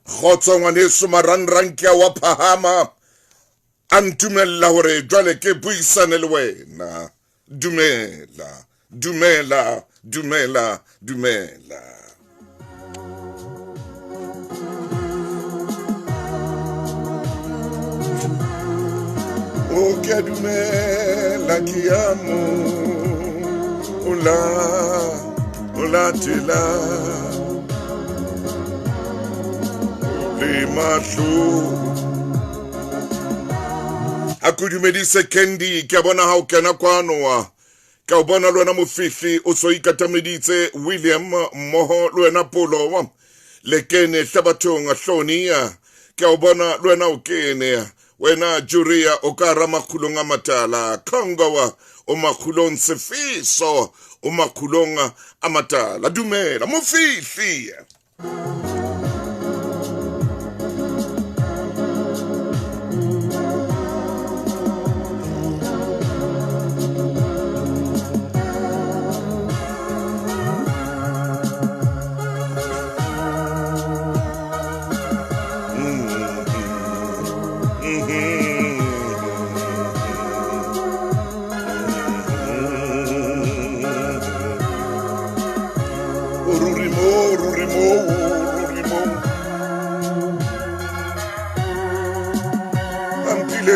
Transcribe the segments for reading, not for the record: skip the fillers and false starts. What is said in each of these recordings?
Khotso ngwaneso marangrang ke wa phahama a ntumella hore jwale ke buisane le wena. Dumela, dumela, dumela, dumela. O ke a dumela ke a mo ola tela le mahlo a kudumedise Kendi ke a bona ha o kena kwano wa ke o bona le wena mofihli o so ikatameditse William mmoho le wena Polo wa le kene hlabathong a hlonia ke o bona le wena o kene wena Juria o ka ra makhulong a matala Khongowa o makhulong Sefiso o makhulong a matala dumela mofihli.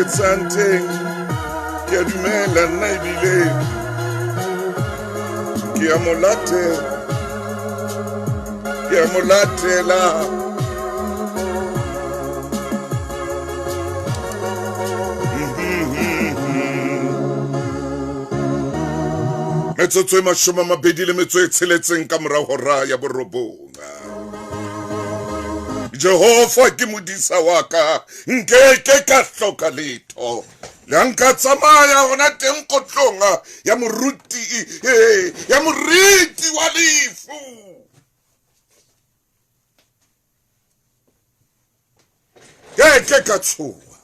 Santeng ke a dumela nna ebile ke a molatela metsotso e 26 ka morao hora ya borobonga. Jehova ke modisa wa ka nkeke ka hloka letho le nka tsamaya hona teng kotlonga ya moriti wa lefu ke ka tshoha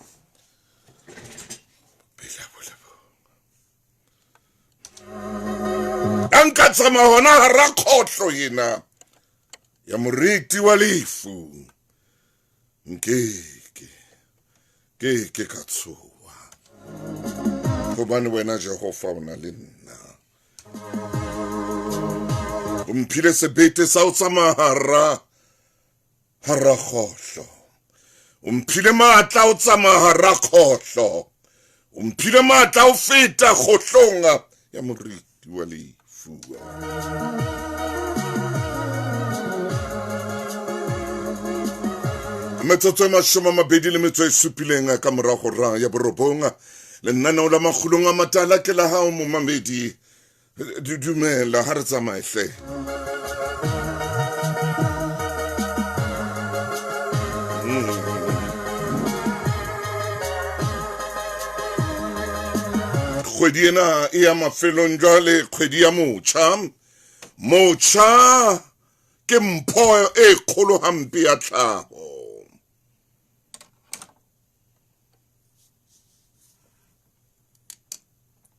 nka tsamaya hona hara khotlo yena ya moriti wa lefu ke ka tshoha hobane wena Jehova o na le nna o mphile sebete sa o tsamaya hara khotlo o mphile matla o tsamaya hara khotlo o mphile matla o feta khotlonga ya moriti wa lefu. Metsotso e 27 ka morao hora ya borobonga le nnanao la makhulong a matala ke la hao momamedi dumela ha re tsamaye hle. Kgwedi ena e ya mafelong jwale kgwedi ya motjha ke mpho e kgolo hampe ya tlhaho.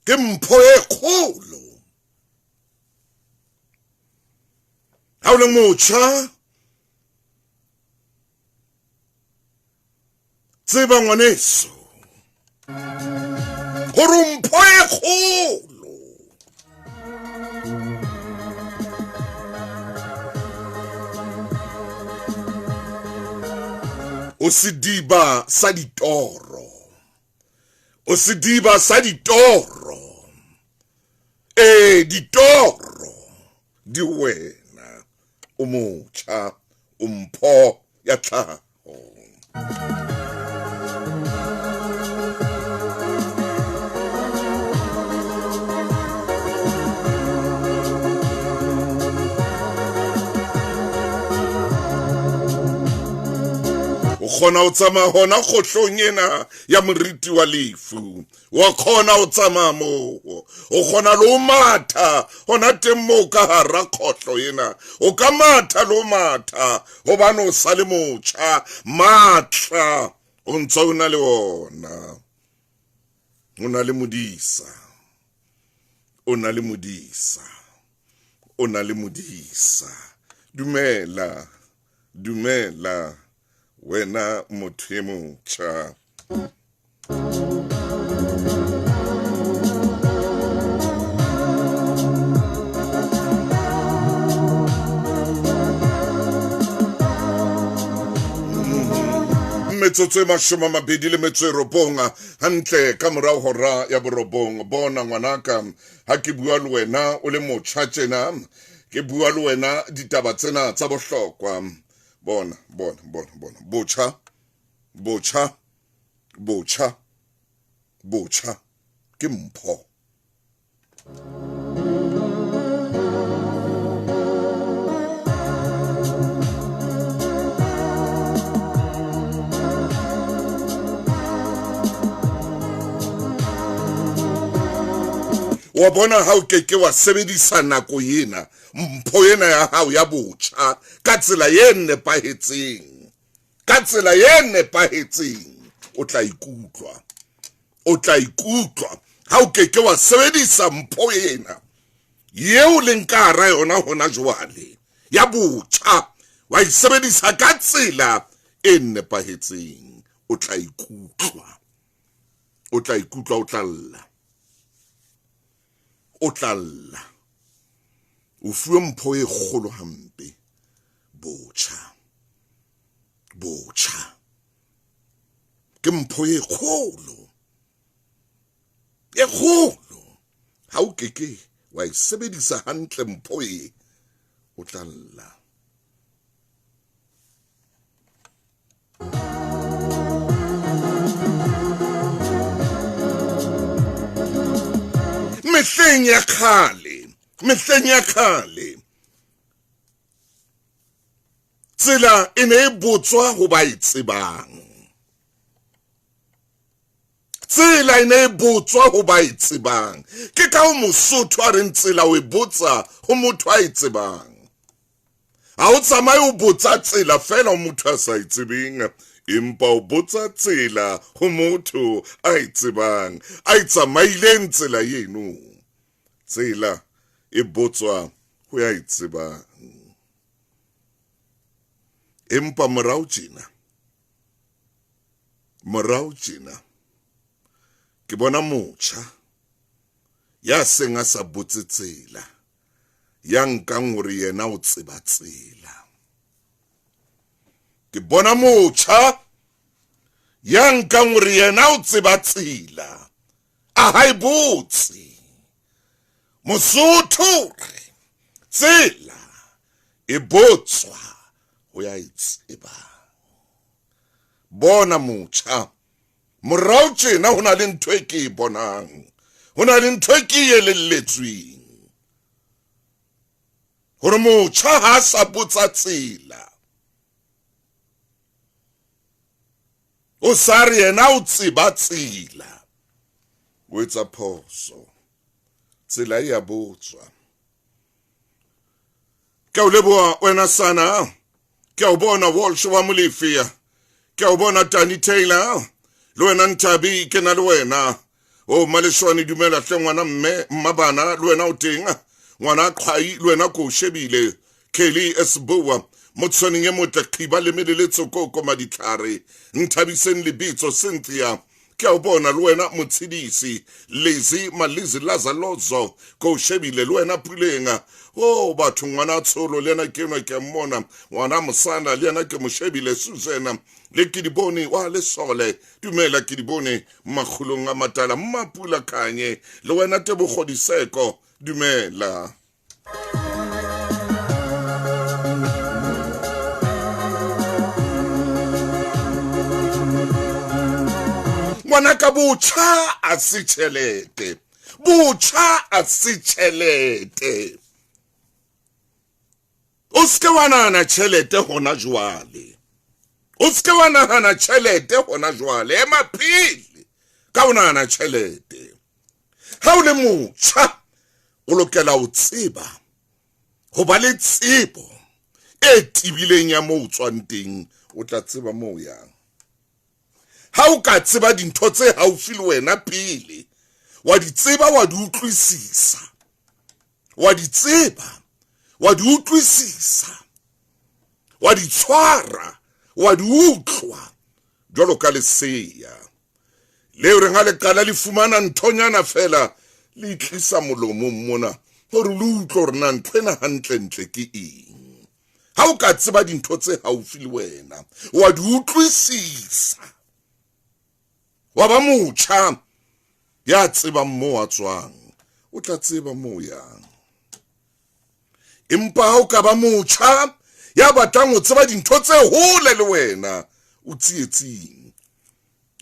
Ke mpho e kgolo ha o le motjha tseba ngwaneso hore mpho e kgolo o sediba sa ditoro ditoro di wena o motjha o mpho ya tlhaho. O khona o tsamaya hona khotlong ena ya moriti wa lefu wa khona o tsamaya moo o khona lo matha hona teng moo ka hara khotlo ena o ka matha lo matha hobane o sa le motjha matla o ntso o na le ona o na le modisa dumela wena motho e motjha. Metsotso e 29 hantle ka morao hora ya borobong. Bona ngwanaka, ha ke bua le wena o le motjha tjena, ke bua le wena ditaba tsena tsa bohlokwa. Bona botjha ke mpho. Wa bona ha o keke wa sebedisa nako yena, mpho yena ya hao ya botjha ka tsela e nepahetseng, ka tsela e nepahetseng, o tla ikutlwa ha o keke wa sebedisa mpho yena yeo leng ka hara yona hona jwale ya botjha, wa e sebedisa ka tsela e nepahetseng, o tla ikutlwa o tlalla, o fuwe mpho e kgolo hampe. Botjha ke mpho e kgolo, ha o keke wa e sebedisa hantle mpho e, o tlalla. Mehleng ya kgale tsela e ne e botswa ho ba e tsebang. Ke ka ho Mosotho a reng tsela o e botsa ho motho a e tsebang. Ha o tsamaye o botsa tsela fela ho motho a sa e tsebeng, empa o botsa tsela ho motho a e tsebang, a e tsamaileng tsela eno. Tsela e botswa ho ya e tsebang. Empa morao tjena ke bona motjha ya seng a sa botse tsela, ya nkang hore yena o tseba tsela. Ke bona motjha ya nkang hore yena o tseba tsela, a ha e botse. Mosotho tsela e botswa ho ya e tsebang. Bona motjha, morao tjena ho na le ntho e ke e bonang, ho na le ntho e ke e elelletsweng, hore motjha ha sa botsa tsela, o sa re yena o tseba tsela, o etsa phoso. Tsela e ya botswa. Ke o leboha wena sana, ke o bona Walsh wa Molefia, ke o bona Tani Taylor, le wena Ntabi ke na le wena. O Maleshwane dumela hle ngwana mme mmabana, le wena o teng, ngwana Qhai, le wena ko shebile. Kelly Esbua, motshoning e motle Khiba le Meleletse Koko Maditlare, Ntabiseng Lebitso Cynthia, ke o bona le wena Motshidisi, Lezi Malizi Lazalozo, ko shebile le wena Pulenga. Oh batho ngwana Tsholo le yena ke nwa ke mmona, ngwana Mosana le yena ke moshebile Suzana, le Kidiboni wa Lesole, dumela Kidiboni makgulong a matala Mapula Kanye, le wena Tebogodiseko, dumela. Ngwanaka botjha a se tjhelete, o ske wa nahana tjhelete hona jwale, ema pele ka o nahana tjhelete. Ha o le motjha o lokela ho tseba, ho ba le tsebo e tibileng ya moo o tswang teng, o tla tseba moo o yang. Ha o ka tseba dintho tse haufi le wena pele, wa di tseba, wa di utlwisisa, wa di tseba, wa di utlwisisa, wa di tshwara, wa di utlwa jwalo ka leseya leo re ngale kala le fumana nthonyana fela le tlisa molomong mona hore le utlwa hore na ntlena hantle ke eng ha o ka tseba dintho tse haufi le wena wa di utlwisisa wa ba motjha ya tseba mo a tswang o tla tseba mo yang empa ha o ka ba motjha ya batlang ho tseba dintho tse hole le wena o tsietsing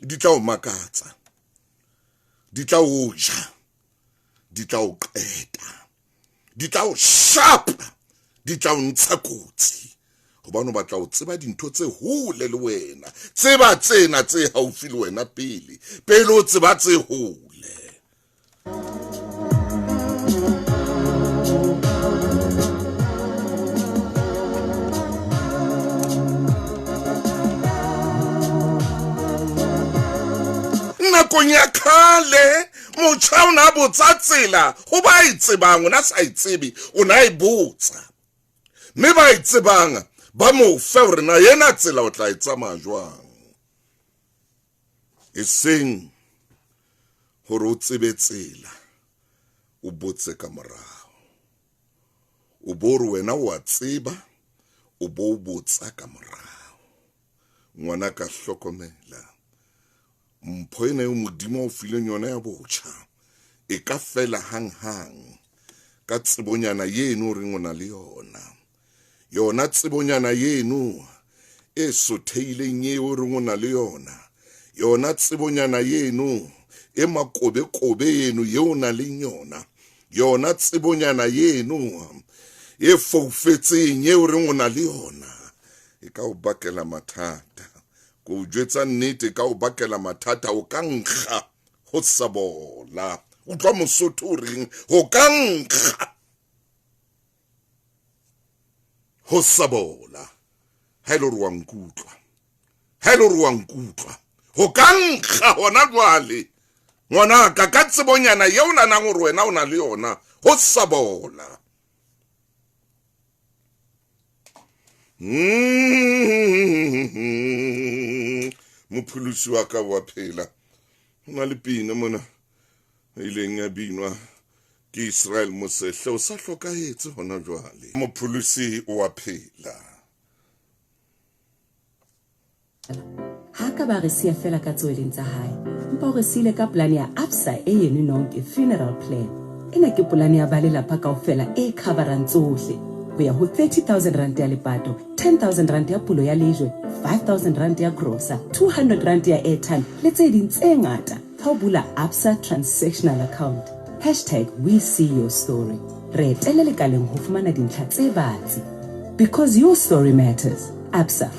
di tla o makatsa di tla o ja di tla o qeta di tla o shapa di tla o ntsha kotsi hobane ba tla o tseba dintho tse hole le wena tseba tsena tse haufi le wena pele o tseba tse hole nakong ya khale motjha o na botsa tsela ho ba itsebang o na sa itsebi o na ibotsa mme ba itsebang ba mo fe hore na yena tsela o tla itsamaya jwang e seng hore o tsebe tsela o botse ka morao o bore wena wa tseba o bo botsa ka morao ngwana ka hlokomela mpho ena yo modimo o fileng yona ya botjha e ka fela hang ka tsebonyana yeno re ngona le yona tsebonyana yeno e sotheileng eo re ngona le yona tsebonyana yeno e makobe yeno yeo na le yona tsebonyana yeno e foufetseng eo re ngona le e ka o bakela mathata ko o jwetsa nnete ka o bakela mathata o ka nkga ho sabola utlwa Mosotho o reng ho ka nkga ho sabola ha ile wa nkutlwa ho ka nkga hona jwale ngwana ka tsebonyana yeo na nang hore wena o na le yona ho sabola mophulusi wa ka wa phela hona le pina mona ileng ya binwa ke Israel Mosehlo o sa hlokahetse hona jwale mophulusi wa phela ha ka ba re sia fela ka tsweleng tsa hae mpa re sile ka plan ya Absa e yeno nonke funeral plan ena ke plan ya ba lelapa kaofela e coverang tsohle go ya ho 30,000 rand ya lepato 10,000 rand ya pulo ya lejwe 5,000 rand ya grocer 200 rand ya airtime le tse ding tse ngata ha o bula Absa transactional account #we see your story re etele lekaleng ho fumana dintlha tse batsi because your story matters. Absa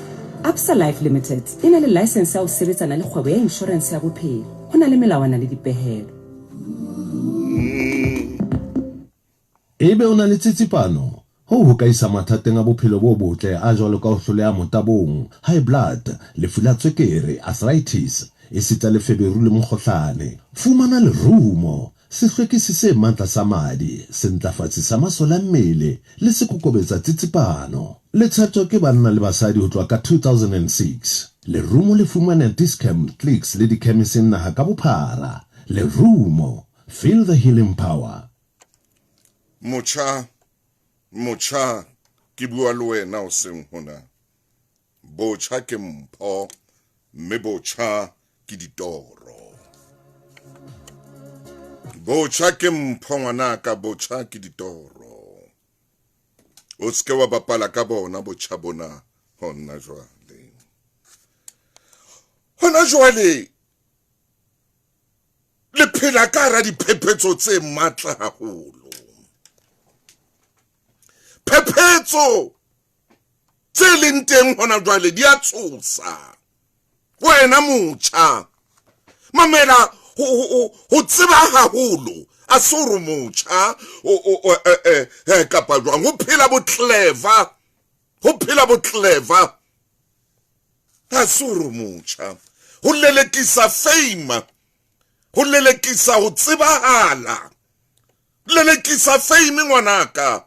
Life Limited ina le license ya ho sebetsana le kgwebo ya insurance ya bophelo hona le melawana le dipehelo ebe ona le tsitsipano ho ka isa mathateng a bophelo bo botle a jwalo ka ho hloleha motabong high blood lefu la tswekere arthritis esita le feberu le mokgohlane fumana le rumo sehlwekisi se matla sa madi se ntlafatsi sa masola mmele le se kokobetsa tsitsipano le thato ke banna le basadi ho tloa ka 2006 le rumo le fumana discount clicks le di chemising naha ka bophara le rumo feel the healing power Mocha ke bua le wena o seng hona botjha ke mpho mme botjha ke ditoro botjha ke mpho ngwana ka botjha ke ditoro o ske wa bapala ka bona botjha bona hona jwale le phela ka ra diphephetso tse matla haholo phephetso tse leng teng hona jwale di a tsosa wena motjha mamela ho tseba haholo a soro motjha kapa jwang ho phela bo clever a soro motjha ho lelekisa fame ho lelekisa ho tsebahala lelekisa fame ngwanaka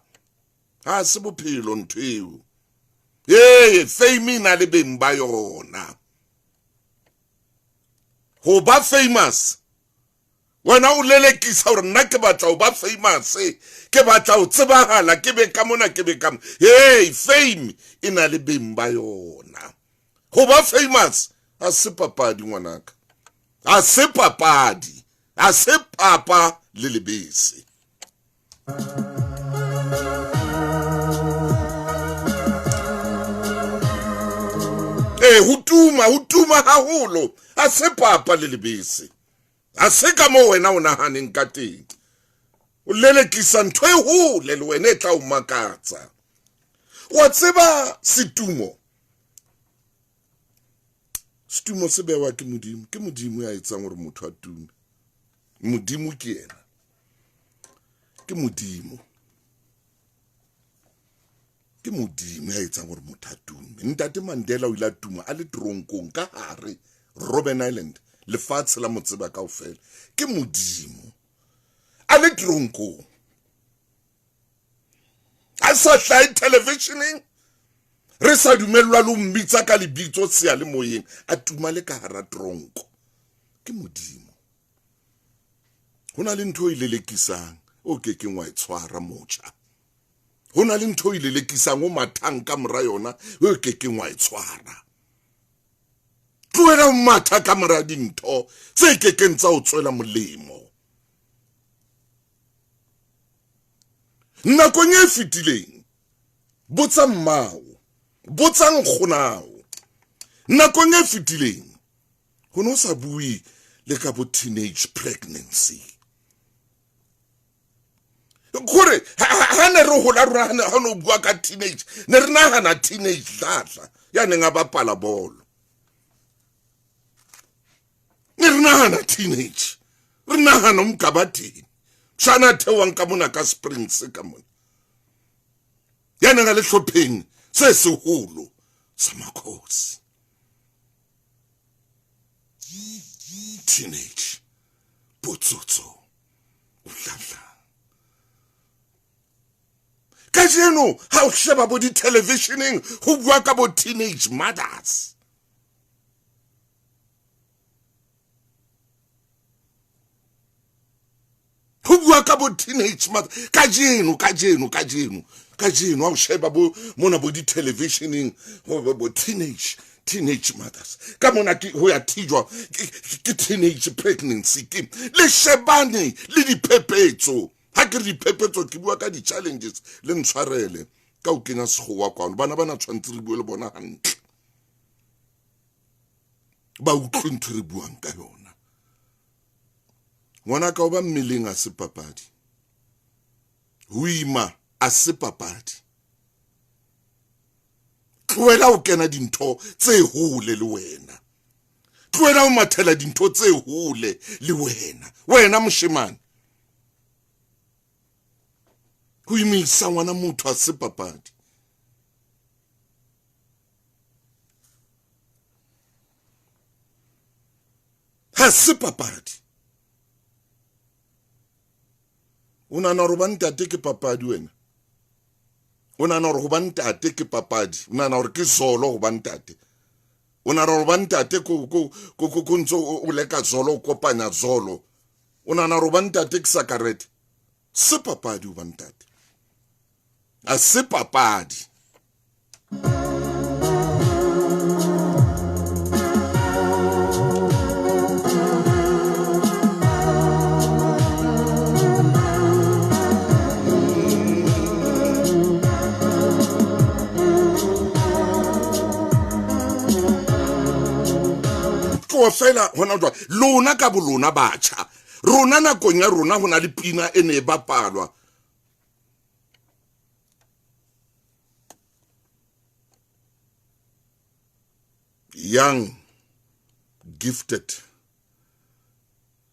ha se bophelo nthweo fame ina le beng ba yona. Ho ba famous. Wena o lelekisa hore nna ke batla ho ba famous, ke batla ho tsebahala, ke be ka mona, ke be ka mona. Fame ina le beng ba yona. Ho ba famous a se papadi ngwanaka. A se papadi. A se papa le lebese. Hutuma haholo. A se papa le lebese. A se ka mo wena o nahaneng ka teng. O lelekisa ntho e hole le wena e tla o makatsa. Wa tseba Setumo. Setumo se bewa ke Modimo. Ke Modimo ya etsang hore motho a tume. Modimo ke yena. Ke Modimo. Ke Modimo ya etsang hore motho a tume. Ntate Mandela o ile a tuma a le tronkong ka hare Robben Island. Lefatshe la motseba kaofela. Ke Modimo. A le tronkong. A sa hlahe televisioning. Re sa dumellwa le mbitsa ka lebitso sea le moyeng. A tuma le ka hara tronko. Ke Modimo. Hona le ntho ile lekisang o kekeng wa itshwara motjha. Hona le ntho ile lekisang o mathang ka mora yona o kekeng wa itshwara. Tloela matha ka mora dintho tse kekeng tsa o tswela molemo. Nakong e fetileng, botsa mmao, botsa nkgonao. Nakong e fetileng, ho no sa bue le ka bo teenage pregnancy. Kore, ha ne re hola rona ha no bua ka teenage, ne re nahana teenage dlatla, ya ne nga bapala bolo. Ne re nahana teenage, re nahana umkabathini. Shana thewang ka mona ka Springs ka mona. Ya ne nga le hlopheng se seholo sa makhosi. Teenage, botsotso, udladla. Kajeno, ha o sheba bo di televisioning, ho bua ka bo teenage mothers. Ho bua ka bo teenage mothers. Kajeno, ha o sheba bo mona bo di televisioning, bo teenage mothers. Ka mona ho ya thijwa ke teenage pregnancy ke le shebane le diphephetso. Ha ke diphephetso ke bua ka di challenges le ntshwarele ka o kena sekgowa kwano bana tshwantse re bue le bona hantle. Ba utlwe ntho re buang ka yona. Ngwana ka o ba mmeleng a se papadi. Ho ima a se papadi. Tloela o kena dintho tse hole le wena. Tloela o mathela dintho tse hole le wena. Wena moshemane. Ho imisa ngwana motho a se papadi. Ha se papadi. Una na roba ntate ke papadi wena. Una na roba ntate ke papadi. Una na hore ke zolo go ba ntate. Una na roba ntate ko ntso o leka zolo o kopanya zolo. Una na roba ntate ke sakarete. Se papadi o ba ntate. A se papadi. Ko fela hona jwa lona ka bolona batjha. Rona nakong ya rona hona le pina ene e bapalwa. Young, gifted,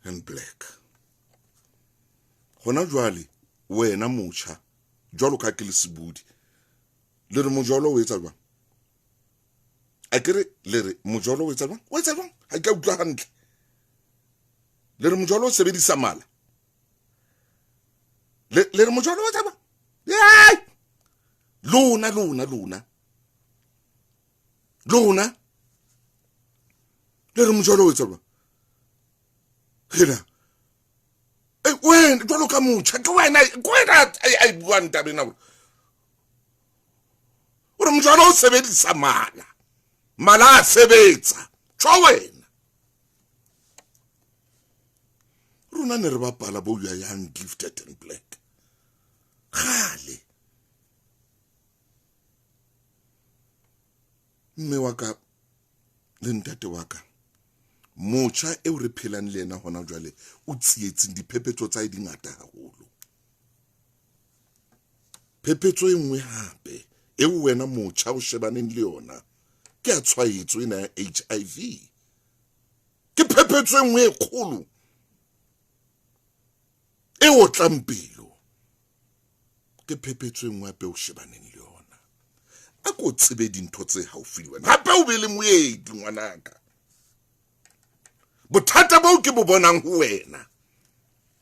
and black. Hona jwale wena motjha jwalo ka ke le sebudi. Le re mojolo o etsa jwang? A kere le re mojolo o etsa jwang? O etsa jwang? Ha ke utlwa hantle. Le re mojolo o sebedisa mala. Le re mojolo o etsa jwang? Lona. lona le re mojalo o etsa ba hela wena jwalo ka motjha ke wena ai buang tabeng na o re mojalo o sebedisa mala a sebetsa tswa wena rona ne re bapala bo ya Young Gifted and Black khale mme wa ka le ntate wa ka motjha e o re phelang le ena hona jwale o tsietseng diphephetso tsa di ngata haholo phephetso e nngwe hape e wena motjha o shebaneng le yona ke a tshwaetso ena ya HIV ke phephetso e nngwe e kgolo e o tlampelo ke phephetso e nngwe hape o shebaneng le yona a ko tsebe dintho tse haufi le wena hape o be le moedi ngwanaka bothata bo ke bo bonang ho wena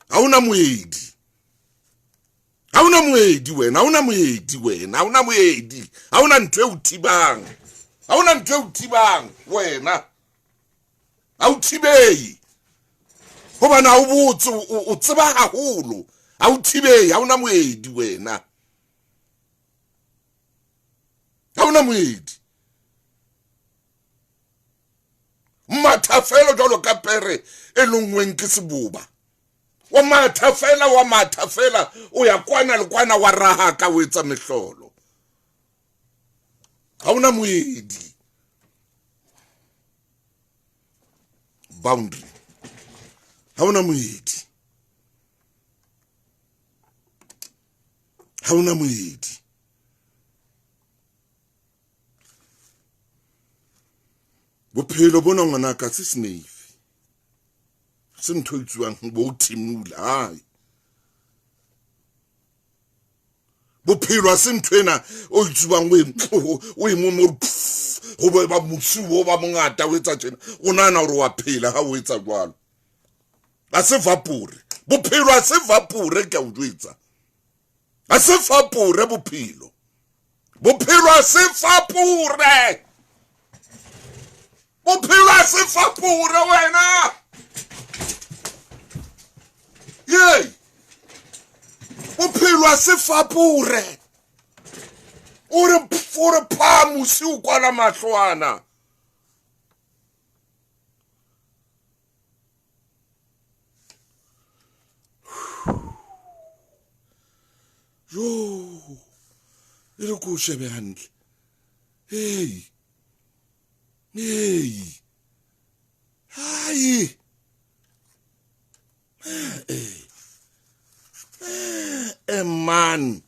ha una moedi wena ha una moedi wena ha una moedi ha una ntwe o tibang ha una ntwe o tibang wena ha o tibei hobana ha o botse o tseba haholo ha o tibei ha una moedi wena ha una moedi mathafela jalo ka pere e longweng ke seboba wa mathafela o ya kwana le kwana wa raha ka o etsa mehlolo ha una moedi boundary ha una moedi ha una moedi bophelo bona ngwana ka se snave se ntho itsuang bo timula hai bophelo a se ntho ena o itsuang o mo go ba motsuo ba mongata o etsa tjena o nana hore wa phela ha o etsa jwalo a se vapore bophelo a se vapore ke a o jwetsa a se vapore bophelo a se vapore bophelo a se vapore wena yey bophelo a se vapore ore pha musi o kwala mahlwana yo ile go shebe hantle hey hai man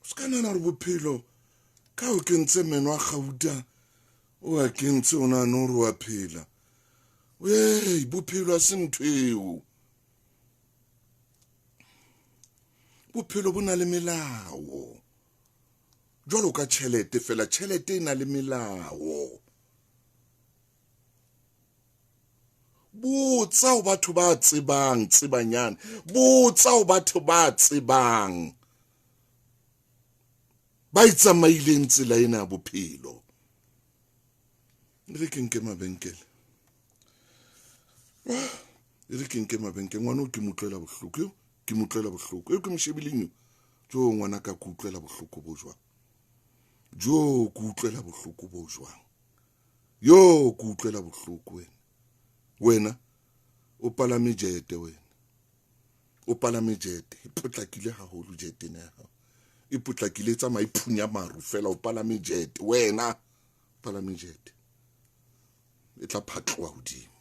skana na bophelo ka o kentse menwa gauta o a kentse ona no ro wa phela we bophelo a se nthweo bophelo bona le melao jwalo ka tšhelete fela tšhelete ena le melao botsa o batho ba tsebang tsebanyana botsa o batho ba tsebang ba itsamaileng tsela ena bophelo re ke mabenkele ngwana o ke motlela bohloko ke motlela bohloko ke moshebileng jo ngwana ka kutlela bohloko bo jwang jo kutlela bohloko bo jwang yo kutlela bohloko wena o palame jete ipotlakile haholo jete na ha ipotlakile tsa maiphunya maru fela o palame jete wena palame jete e tla phatlwa hodimo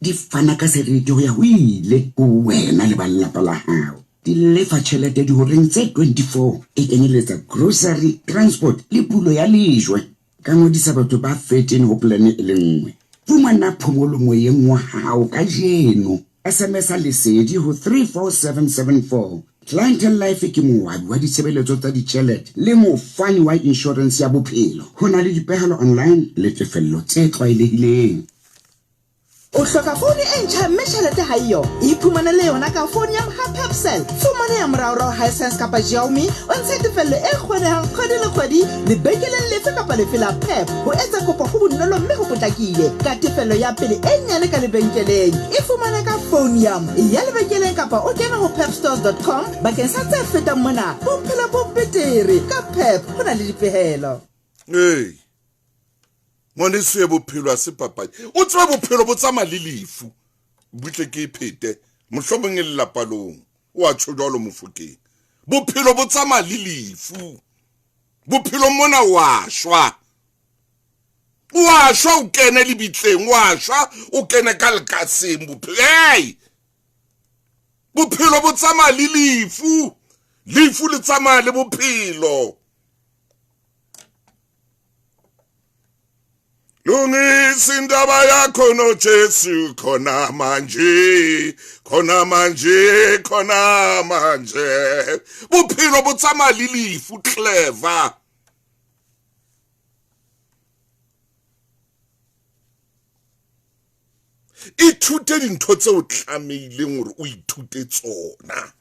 di fana ka seriti ho ya ho ile ho wena le ba lelapa la hao di lefa tjhelete di horeng tse 24 e kenyeletsa grocery transport le pulo ya lejwe ka ngodisa batho ba 13 ho plane e le nngwe fumana phomolo moyeng wa hao ka jeno SMS lesedi ho 34774 Clientele Life ke moabi wa ditshebeletso tsa ditjhelete le mofani wa insurance ya bophelo ho na le dipehelo online le tefello tse tlwaelehileng o hloka phone e ntjha mme tjhelete ha iyo iphumane le yona ka phone ya Hypixel fumane ya moraorao Hisense kapa Xiaomi o ntshe tefello e kgonehang kgwedi le kgwedi lebenkeleng lefe kapa lefe la Pep ho etsa kopo ho bonolo mme ho potlakile ka tefello ya pele e nyane ka lebenkeleng e fumane ka phone ya lebenkeleng kapa o kena ho pepstores.com bakeng sa tse fetang mona bophelo bo betere ka Pep ho na le dipehelo. Hey, ngwane se bophelo a se papadi o tswa bophelo bo tsama le lefu butle ke phete mohlomong e lapalong o a tshojalo mofokeng bophelo bo tsama le lefu bophelo mona wa shwa o kene le bitleng wa shwa o kene ka lekaseng bophelo hey bophelo bo tsama le lefu le tsama le bophelo. Lungisa indaba yakho no Jesu khona manje bophelo bo tsama le lefu clever ithute dintho tse o tlameileng hore o ithute tsona.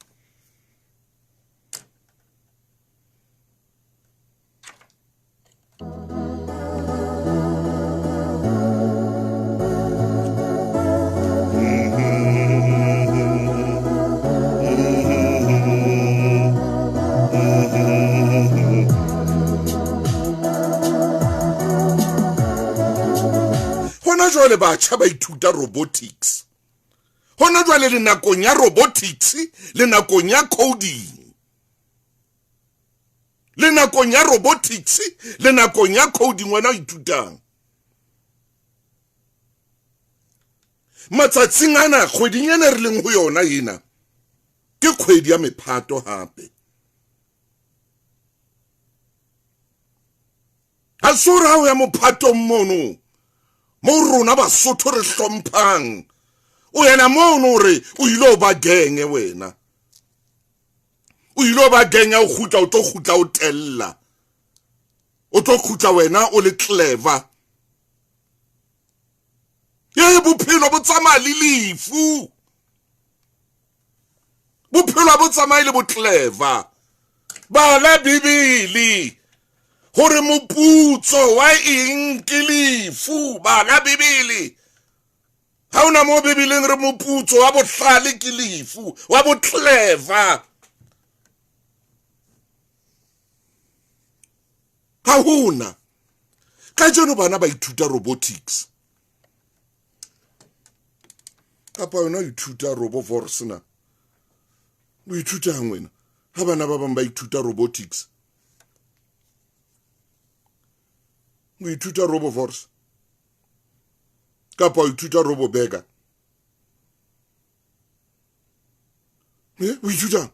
Hona jwale batjha ba ithuta robotics. Hona jwale le nakong ya robotics, le nakong ya coding. Le nakong ya robotics, le nakong ya coding wena ithutang. Matsatsing ana kgweding ena re leng ho yona ena ke kgwedi ya Mephato hape. Ha sura ho ya Mophato mono mo rona Basotho re hlomphang o yena mono re o ilo ba genge wena o ilo ba genya o khutla o tella o tlo khutla wena o le clever ye bophelo bo tsama le lefu bophelo bo tsama ile bo clever ba la Bibele hore moputso wa eng ke lefu ba la Bibele ha una mo Bibeleng re moputso wa bohlale ke lefu wa bo clever ha huna ka jeno bana ba ithuta robotics kapa yona ithuta roboforce na o ithuta ngwena ha bana ba bang ba ithuta robotics o ithuta roboforce kapa o ithuta robobega o ithuta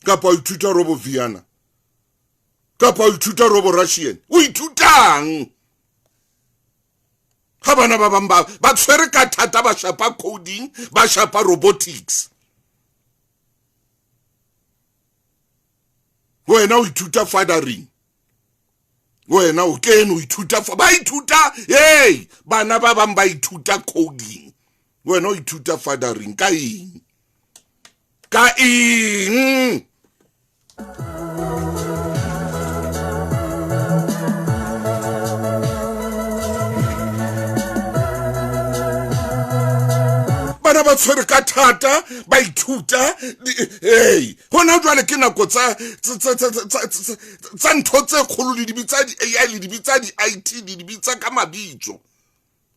kapa o ithuta robo Viana kapa o ithuta robo Russian o ithutang ha bana ba bang ba tshwere ka thata ba shapa coding ba shapa robotics wena o ithuta fathering wena o kene o ithuta ba ithuta hey bana ba bang ba ithuta coding wena o ithuta fathering ka eng bana ba tshwere ka thata ba ithuta hey hona jwale ke nako tsa ntho tse kgolo le dibitsa di AI le dibitsa di IT di dibitsa ka mabitso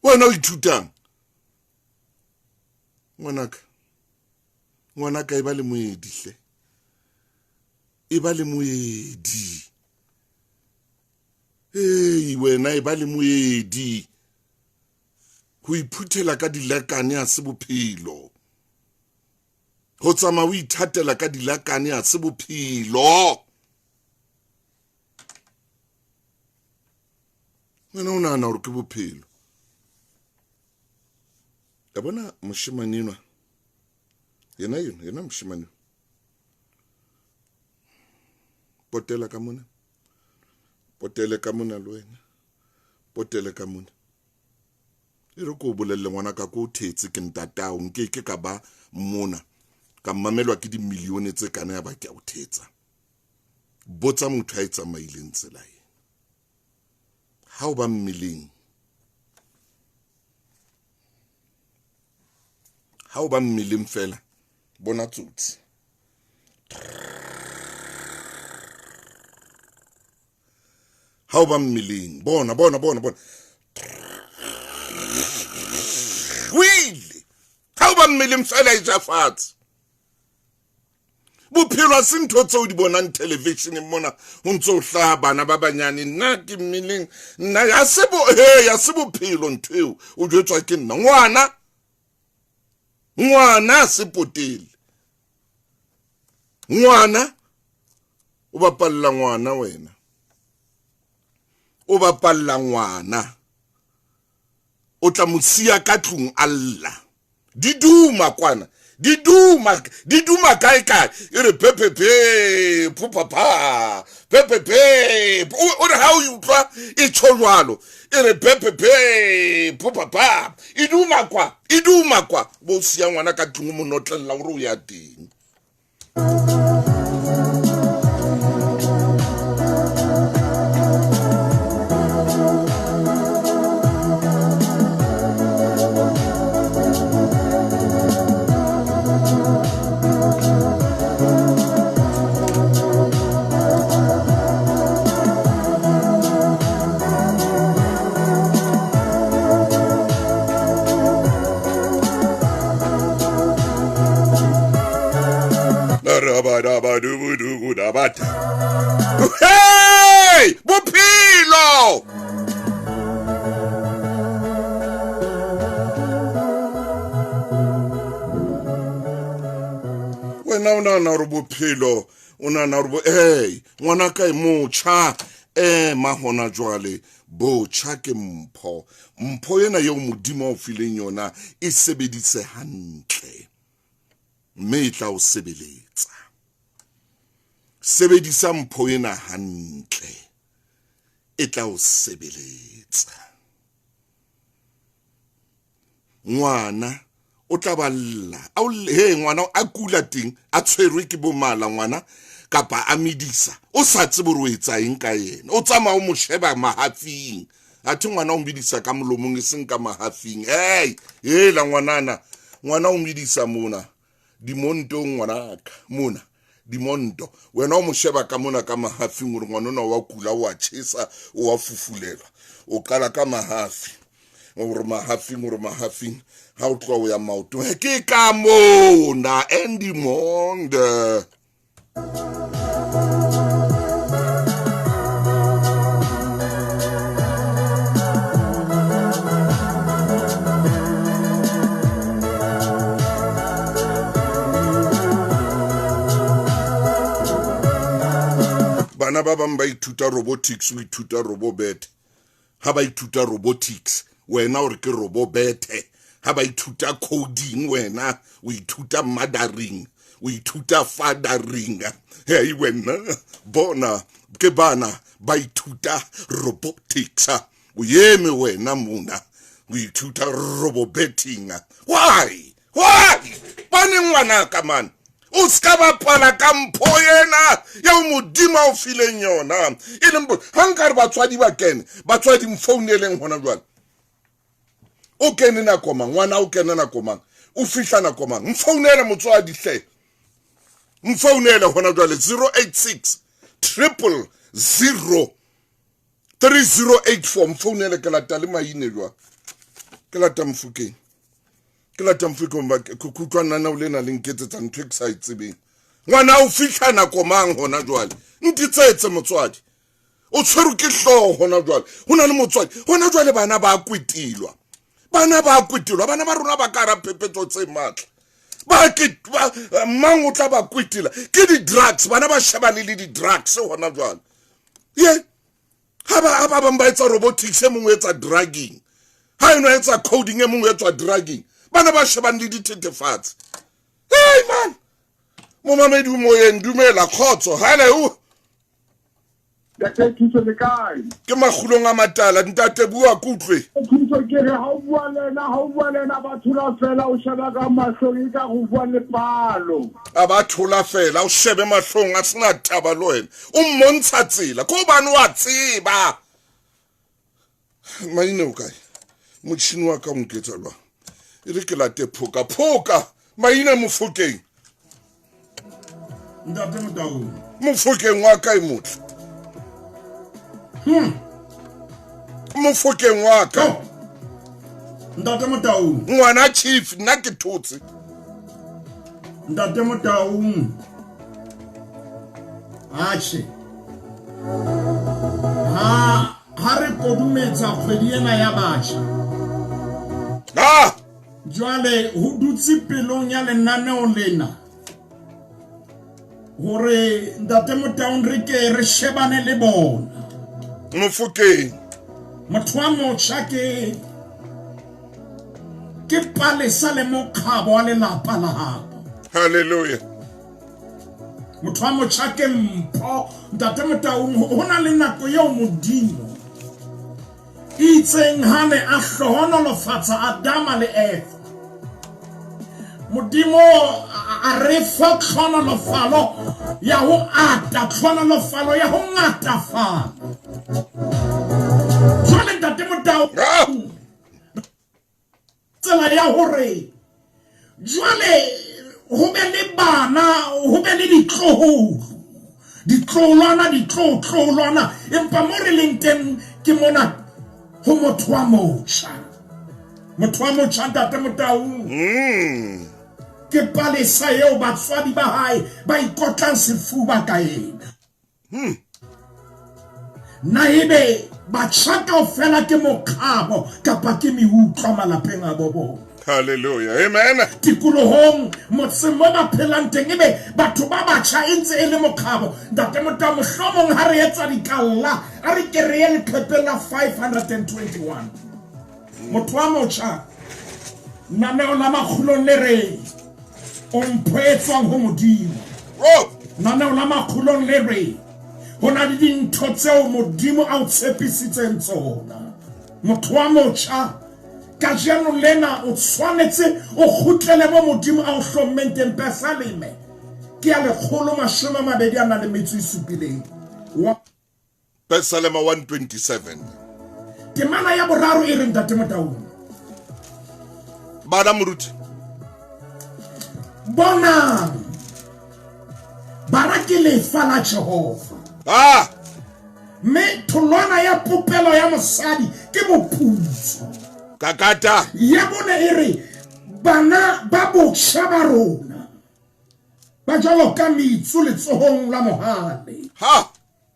wena o ithutang ngwanaka e ba le moedi hle e ba le moedi hey wena e ba le moedi ho iphuthela ka dilakane a se bophelo ho tsama o ithatela ka dilakane a se bophelo wena o nahana hore ke bophelo ya bona moshimanenwa yena moshimane potela ka mona potele ka mona le wena potele ka mona e re ko bolelle ngwana ka ko thetse ke ntatao nke ke ka ba mona ka mamelwa ke di milione tse kana ya ba ke a uthetsa botsa motho a etsa maileng tsela e ha o ba mmileng ha o ba mmileng fela bona tsotsi ha o ba mmileng bona wile ha o ba mmileng fela e ja fatshe bophelo se ntho tseo di bonang television mona ho ntso hlaha bana ba banyane nna ke mmileng nna ya se bophelo nthweo o jwetswa ke nna ngwana se potele ngwana o bapalla ngwana wena o bapalla ngwana o tla mosia ka tlung alla diduma kwana diduma kae e re pepepe pupapa pepepe o re how you twa e tshojwalo e re pepepe pupapa iduma kwa bo sia ngwana ka tlung monotlella o re o ya teng Hey! Bophelo! Wena una na re bophelo, una na re hey, ngwana ka mocha mahona jwale bocha ke mpho yena yo modimo o fileng yona e sebedise hantle mme tla o sebeletsa sebedisa mpho yena hantle e tla o sebeletsa ngwana o tla balla ngwana a kula ting a tshwerwe ke bomala ngwana kapa a medisa o sa tsebe re o etsa eng ka yena o tsama o mo sheba mahafing athi ngwana o medisa ka molomong e seng ka mahafing hela ngwana o medisa mona dimonto ngwanaka mona dimonto wena o mo sheba ka mona ka mahafing re ngwana wa kula wa tshesa o wa fufulelwa o qala ka mahafi o re mahafing ha o tloa o ya maoto ke ka mona endimonde bana ba bang ba ithuta robotics o ithuta robobet ha ba ithuta robotics wena o re ke robobete ha ba ithuta coding wena o ithuta mothering o ithuta fathering hey wena bona ke bana ba ithuta robotics o yeme wena mona o ithuta robobetting why bane ngwana ka man o ska ba pala ka mpho yena ya modimo o fileng yona ilembo hankare batswadi ba kene batswadi mfouneleng hona jwale o kene na koma ngwana o kene na koma o fihla na koma mfounele motswadi hle mfounele hona jwale 086 000 3084 mfounele ke lata le maine jwa ke lata mfukeng ke lata mfukeng ba kutlwana na o lena le nketsetsa ntwe ke sa itsebeng ngwana o fihla na komang hona jwale ntitsetse motswadi o tshweru ke hlo hona jwale hona le motswadi hona jwale bana ba kwetilwa bana ba rona ba ka ra phephetso tse matla ba ke mang o tla ba kwetila ke di drugs bana ba shebane le di drugs hona jwale ha ba ba etsa robotics e mongwe etsa drugging ha eno etsa coding e mongwe etsa drugging bana ba shebane le dithethefatsi hey man mo mamedi mo yen dumela khotso hale Ntate thuso le kae? Ke magulong a matala ntate bua kutlwe. Thuso ke re ha o bua lena batho la fela o sheba ka mahlong ka go bua le palo. A ba thola fela o shebe mahlong a sena thaba le wena. O mmontsha tsela ko bana wa tseba. Maine o kae? Motšhini wa ka o nketsa lwa. E re ke late phoka. Maine Mofokeng. Ntate Motaung. Mofokeng wa ka e motle. Mofokeng wa ka. Ntate Motaung. Ngwana chief nna ke thotse. Ntate Motaung. Ache. Ha re kodumetsa kgwedi ena ya batjha. Jwale ho dutse pelong ya lenaneo lena. Hore Ntate Motaung re ke re shebane le bona. Mofokeng. Motho wa motjha ke palesa le mokhabo wa lelapa la habo. Hallelujah. Motho wa motjha ke mpho. Ntate Motaung hona le nako eo Modimo itseng hane a hlohonolofatsa Adama le Eva. Modimo a re fa hlohonolofalo ya ho ata, hlohonolofalo ya ho ngatafala. Jwale Ntate Motaung tsela ya hore jwale ho be le bana, ho be le ditloholwana empa mo re leng teng ke mona ho motho wa motjha. Motho wa motjha Ntate Motaung ke palesa eo batswadi ba hae ba ikotlang sefuba ka ena. Na ebe batjha kaofela ke mokhabo kapa ke mehutlo malapeng a bo. Hallelujah. Amen. Tikolohong motseng mo ba phelang teng ebe batho ba batjha e ntse e le mokhabo. Ntate Motaung mohlomong ha re etsa dikalla a re ke re le phepela 521. Motho wa motjha naneo la makgulong le re o mphoetswang ho Modimo. Naneo la makgulong le re hona le dintho tseo Modimo a o tshepisitseng tsona. Motho wa motjha ka jeno lena o tshwanetse o kgutlele mo Modimo a o hlommeng teng Psalme ke ya 127. Psalm 127. Temana ya boraro e re Ntate Motaung. Bana moruti. Bona barake lefa la Jehova. Me tholwana ya popelo ya mosadi ke moputso. Kakata. Ya bone e re bana ba botjha ba rona ba jalo ka mitsu letsohong la mohale.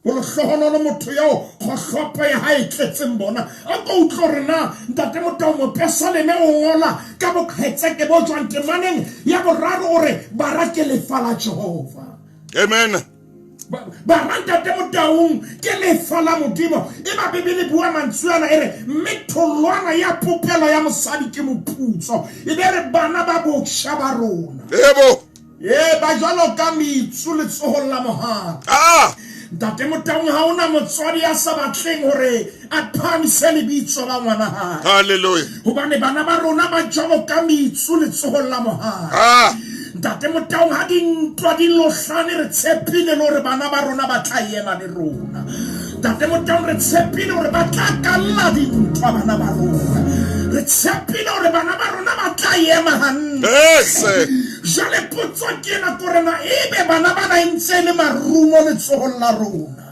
Ho hlohonolo motho yo khohlopo ya hae tletseng bona a go utlo rena Ntate Motaung mo Psalme o ngola ka bokhetseke bo jwang temaneng ya boraro o re barake lefa la Jehova. Amen. Ntate Motaung ke lefa la Modimo e ba Bibele bua mantswana e re metholwana ya popelo ya mosadi ke moputso e be re bana ba botjha ba rona. Ba jalo ka mitsu letsohong la mohale. Ntate Motaung ha ona motswadi ya sa batleng hore a phamise lebitso la ngwana hae. Hallelujah. Hobane bana ba rona ba jalo ka mitsu letsohong la mohale. Ntate Motaung ha dintwa di lohlane re tshepile le hore bana ba rona ba tla ema le rona. Ntate Motaung re tshepile hore ba tla kalla dintwa bana ba rona. Re tshepile hore bana ba rona ba tla ema hantle. Jale potso ke ena korena ebe bana ba na ntse le marumo letsohong la rona.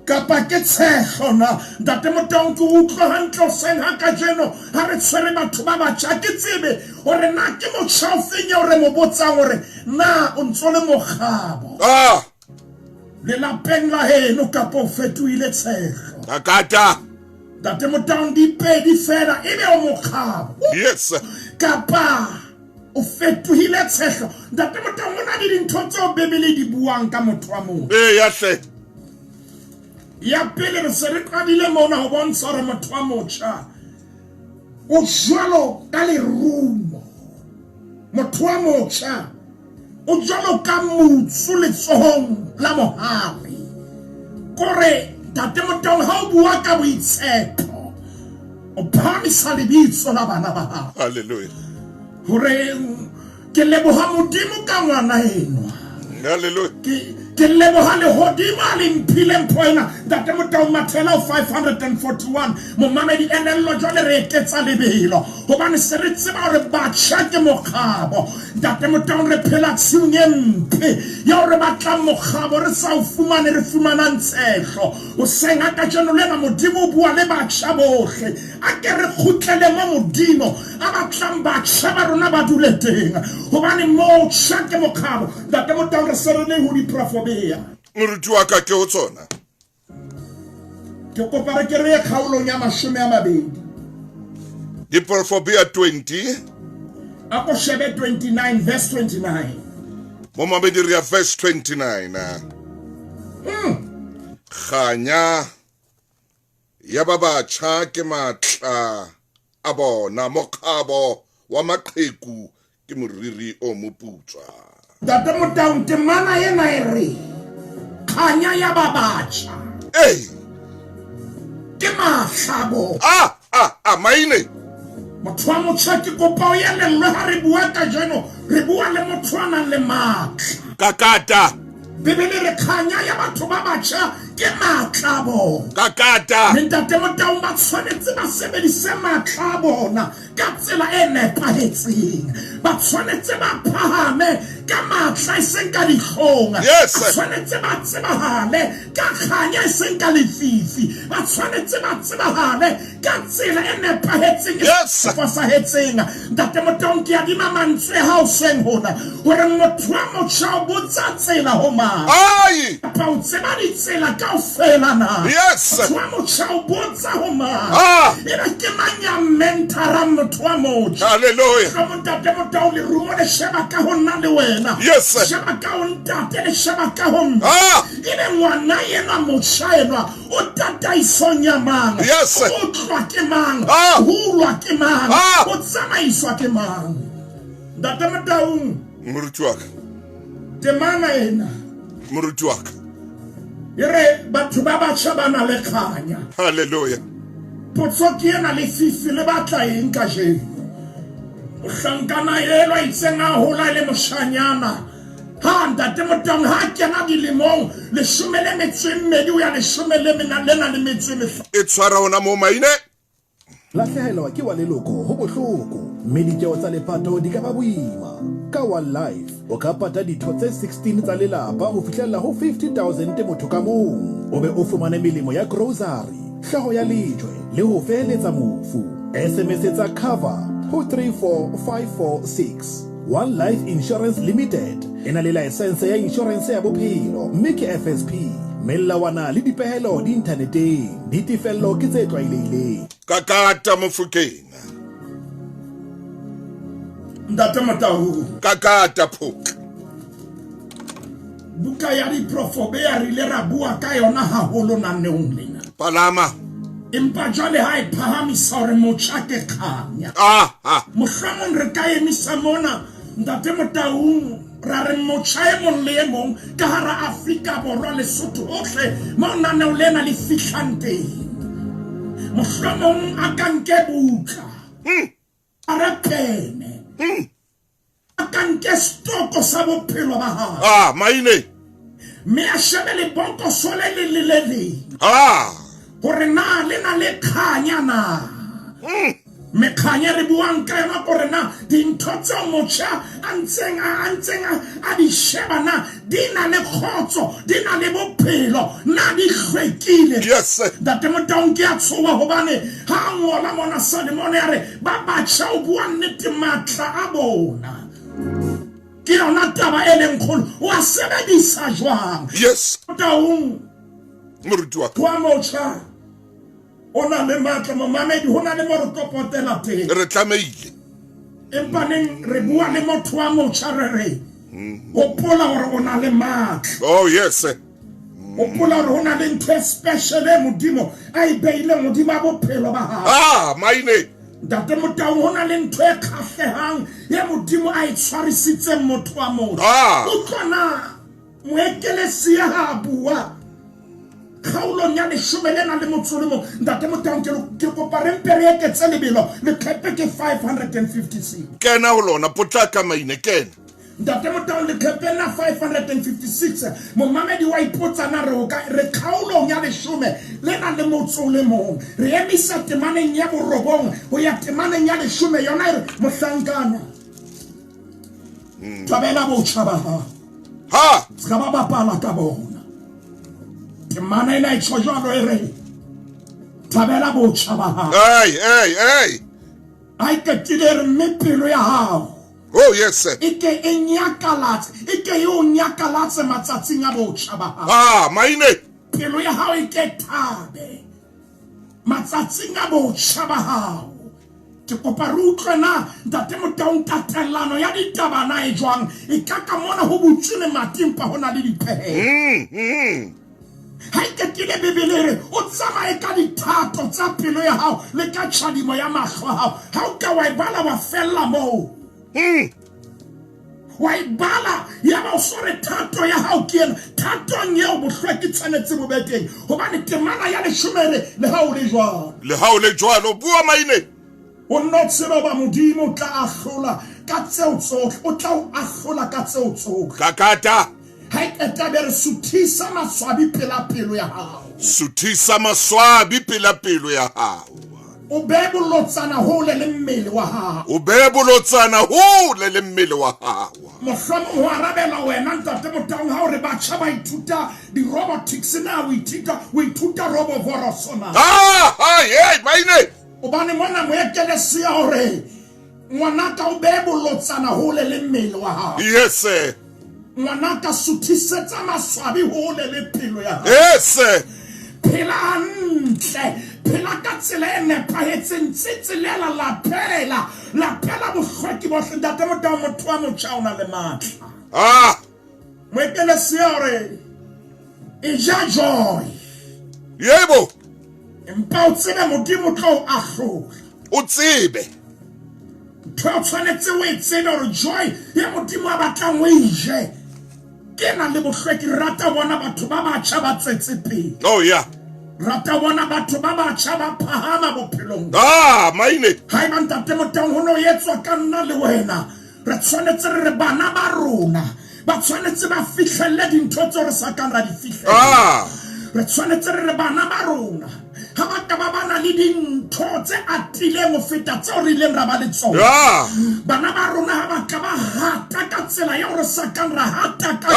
Kapa ke tshehona Ntate Motaung ke utlwa hantle seng ha ka jeno ha re tshwere batho ba batjha ke tsebe hore na ke motjha o fenya hore mo botsang hore na o ntso le mogabo. Le lapeng la heno kapa o fetohile tshego. Kakata. Ntate Motaung di pedi fela ebe o mogabo. Yes. Kapa o fetohile tshego. Ntate Motaung ona le dintho tseo Bibele di buang ka motho wa motho. Ya hle. Ya pele re se re qadile mona ho bontsha hore motho wa motjha o jwalo ka lerumo. Motho wa motjha o jwalo ka mutsu letsohong la mohale. kore ntate Motau ha o bua ka boitshepo o phamisa lebitso la bana ba hao. Hallelujah. Hore ke leboha Modimo ka ngwana enwa. Hallelujah. Ke leboha le hodima le mphile mpoena ntate Motau Mathela 541 momamedi enello jwale re eketsa lebelo hobane se re tseba hore batjha ke mokgabo ntate Motau re phela tshung e mpe ya hore batla mokgabo re sa o fumane re fumana ntshehlo o senga ka jeno lena Modimo o bua le batjha bohle a ke re kgutlele mo Modimo a batlang batjha ba rona ba dule teng hobane mo tjha ke mokgabo ntate Motau re se re le ho diprofobea Moruti wa ka ke o tsona. ke kopare ke re khaulong ya 20 Diprofobia 20 ako shebe 29 verse 29 mo mabedi re ya verse 29 Khanya ya babatjha ke matla a bona mokgabo wa maqheku ke moriri o moputswa. ntate Motau ke mana yena ere khanya ya babatjha Hey, ke mahlabo maine. motho wa motjha ke kopa o yelellwe ha re bua ka jeno re bua le motho a nang le matla Kakata, bebele re khanya ya batho ba batjha ke matlabo kakata. ntate Motau ba tshwanetse ba sebedise matla a bona ka tsela e nepahetseng ba tshwanetse ba phahame ka matla eseng ka dihlong Yes. ba tshwanetse ba tsebahale ka kganya eseng ka lefifi ba tshwanetse ba tsebahale ka tsela e nepahetseng Yes. e fosahetseng ntate Motau ke adima mantswe ha o seng hona hore motho wa motjha o botsa tsela ho mang Ai, kapa o tseba ditsela kaofela na yes. motho wa motjha o botsa ho mang ebe ke mang ya mentara motho wa motjha Hallelujah. ka ntate Motau le rumo le sheba ka ho nna le wena Yes. sheba ka ho ntate le sheba ka ho nna ebe ngwana yena motjha enwa o tataisong ya mang Yes. o tlwa ke mang o hulwa ke mang o tsamaiswa ke mang ntate Motau Moruti wa ka, temana ena moruti wa ka. ere batho ba batjha ba na le kganya Hallelujah. potso ke ena le fifi le batla eng ka jeno mohlankana elo a itseng a hola le moshanyana ha ntate Motau ha kena dilemong 12 o ya 14 E tshwara ona mo maine. lahlehelwa ke wa leloko ho bohloko mme ditjeo tsa lepato di ka ba boima ka One Life o ka pata ditho tse 16 tsa lelapa ho fihlella ho 50,000 motho ka mong o be o fumane melemo ya grocery hlaho ya lejwe le ho feheletsa mofu SMS tsa cover ho 34546 One Life Insurance Limited ena le license ya insurance ya bophelo mme ke FSP melawana le dipehelo di inthaneteng ditefello ke tse tlwaelehileng Kakata Mofokeng. ntate Motau Kakata Phok. buka ya diprofobea re ile ra bua ka yona haholo naneong lena Palama. empa jwale ha e phahamisa hore motjha ke kganya mohlomong re ka emisa mona ntate Motau ra re motjha e mong le e mong ka hara Afrika Borwa Lesotho hohle moo naneo lena le fihlang teng mohlomong a ka nke butla a re pene a ka nke stoko sa bophelo ba hao Maine. mme a shebe lebokoso le leng hore na le na le kganya na mekhanya re buang ka yona gore na dintho tse motjha a ntseng a di sheba na di na le khotso di na le bophelo na di hlwekile Yes. ntate Motau ke a tshowa hobane ha ngola mona Solomon ya re ba batjha o bua nnete matla a bona ke yona taba e leng kgolo wa sebedisa jwang Yes. Motau Moruti wa ka. wa motjha ona le matla momamedi hona le mo re kopotela teng Re tlameile. empa neng re bua le motho wa motjha re gopola hore o na le matla Oh yes. gopola hore ho na le ntho e special e Modimo a e beile modimo a bophelo ba hao Maine. ntate Motau ho na le ntho e kgahlehang e Modimo a e tshwarisitseng motho wa motho o tlona moekelesi ya ha bua kgaolong ya leshome le na le motso le mo ntate Motang ke kopa re mpe re eketse lebelo le kgepe ke 556 kena ho lona potlaka Maine kena ntate Motang le kgepe na 556 momamedi wa ipotsa na re kgaolong ya leshome le na le motso le mong re emisa temaneng ya borobong ho ya temaneng ya leshome yona re mohlankana tabela botjha ba ha ska ba bapala ka bona temana ena itsho jalo ere tabela botjha ba ai ke tile me pelo ya hao oh yes sir ike ike yo nyakalatse matsatsing a botjha ba Maine pelo ya hao ike thabe matsatsing a botjha ba hao ke kopa re utlwe na ntate Motang tatelano ya ditaba na e jwang e ka mona ho butsile matimpa hona le dipehelo hai ke tile bebelere o tsamaye ka dithato tsa pelo ya hao le ka tshadimo ya mahlo a hao ha o ka wa ibala wa fella mo wa ibala ya ba o sore thato ya hao ke ena thatong eo bohlweki tshwanetse bobeteng hobane temana ya leshomere le hao le jwalo bua Maine o no tseba ba modimo tla ahlola ka tseo tsohle o tla o ahlola ka tseo tsohle kakata hai etabere suthisa maswabi pela pelo ya hao suthisa maswabi pela pelo ya hao o bebolotsana hole le mmele wa hao mohlomong ho arabela wena ntate Motang ha o re batjha ba ithuta di-robotics na o ithuta robovorosona Maine o bane mona mo ekelesia hore ngwanaka o bebolotsana hole le mmele wa hao yes sir ngwanaka suthisetsa maswabi hole le pelo ya hao yes sir phela ntle phela ka tsela e nepahetseng tsitsilela lapela bohlweki bohle ntate Motang motho wa motjha o na le matla mo ekelesia hore e ja joy yebo empa o tsebe modimo tlo ahlola o tsebe tshwanetse o tsebe hore joy ya modimo a batlang o ije ke na le bohlweki rata bona batho ba batjha ba tsetse pele oh yeah rata bona batho ba batjha ba phahama bophelong Maine hai ba ntate Motang ho no etswa ka nna le wena re tshwanetse re bana ba rona ba tshwanetse ba fihlelle dintho tse re sa kang ra di fihlella re tshwanetse re bana ba rona ha ba ka ba bana le dintho tse atileng ho feta tseo re ileng ra ba le tsona bana ba rona ha ba ka ba hata ka tsela ya hore sa kang ra hata ka